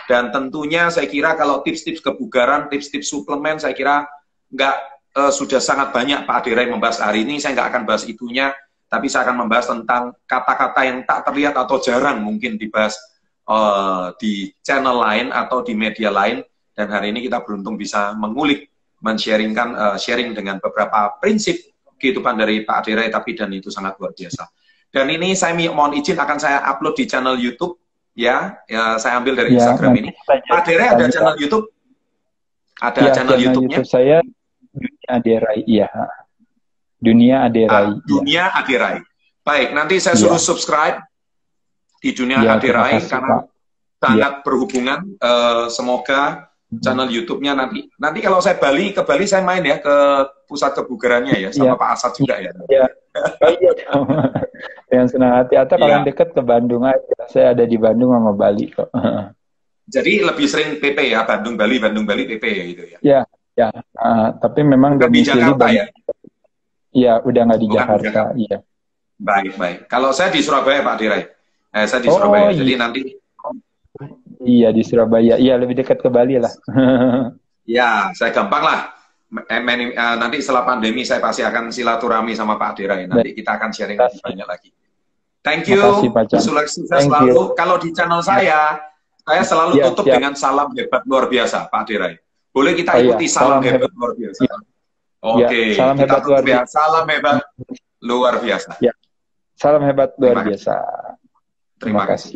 Dan tentunya saya kira kalau tips-tips kebugaran, tips-tips suplemen, saya kira sudah sangat banyak Pak Ade Rai membahas hari ini. Saya nggak akan bahas itunya, tapi saya akan membahas tentang kata-kata yang tak terlihat atau jarang mungkin dibahas di channel lain atau di media lain. Dan hari ini kita beruntung bisa mengulik, sharing dengan beberapa prinsip kehidupan dari Pak Ade Rai, tapi dan itu sangat luar biasa. Dan ini saya mohon izin akan saya upload di channel YouTube. Ya, saya ambil dari Instagram ini. Pak Ade Rai ada channel YouTube? Ada channel YouTube-nya? YouTube saya Dunia Ade Rai, iya. Dunia Ade Rai. Dunia Ade Rai. Baik, nanti saya suruh subscribe di Dunia Ade Rai karena sangat berhubungan. Semoga channel YouTube-nya nanti kalau saya ke Bali saya main ya ke pusat kebugarannya ya sama Pak Asad juga ya. Iya. Oh, iya. Dengan senang hati. Atau kalau yang dekat ke Bandung aja. Saya ada di Bandung sama Bali kok. Jadi lebih sering PP ya, Bandung Bali PP gitu ya. Ya, ya. Tapi memang di Jakarta ya. Iya, udah nggak di Jakarta. Iya. Baik. Kalau saya di Surabaya Pak Ade Rai. Saya di Surabaya. Jadi nanti. Iya di Surabaya. Iya lebih dekat ke Bali lah. Ya, saya gampang lah. Nanti setelah pandemi saya pasti akan silaturahmi sama Pak Ade Rai. Nanti kita akan sharing lebih banyak lagi. Thank you. Sukses selalu. Kalau di channel saya selalu tutup dengan salam hebat luar biasa, Pak Ade Rai. Boleh kita ikuti salam hebat luar biasa? Oke, salam hebat luar biasa. Salam hebat luar biasa. Salam hebat luar biasa. Terima kasih.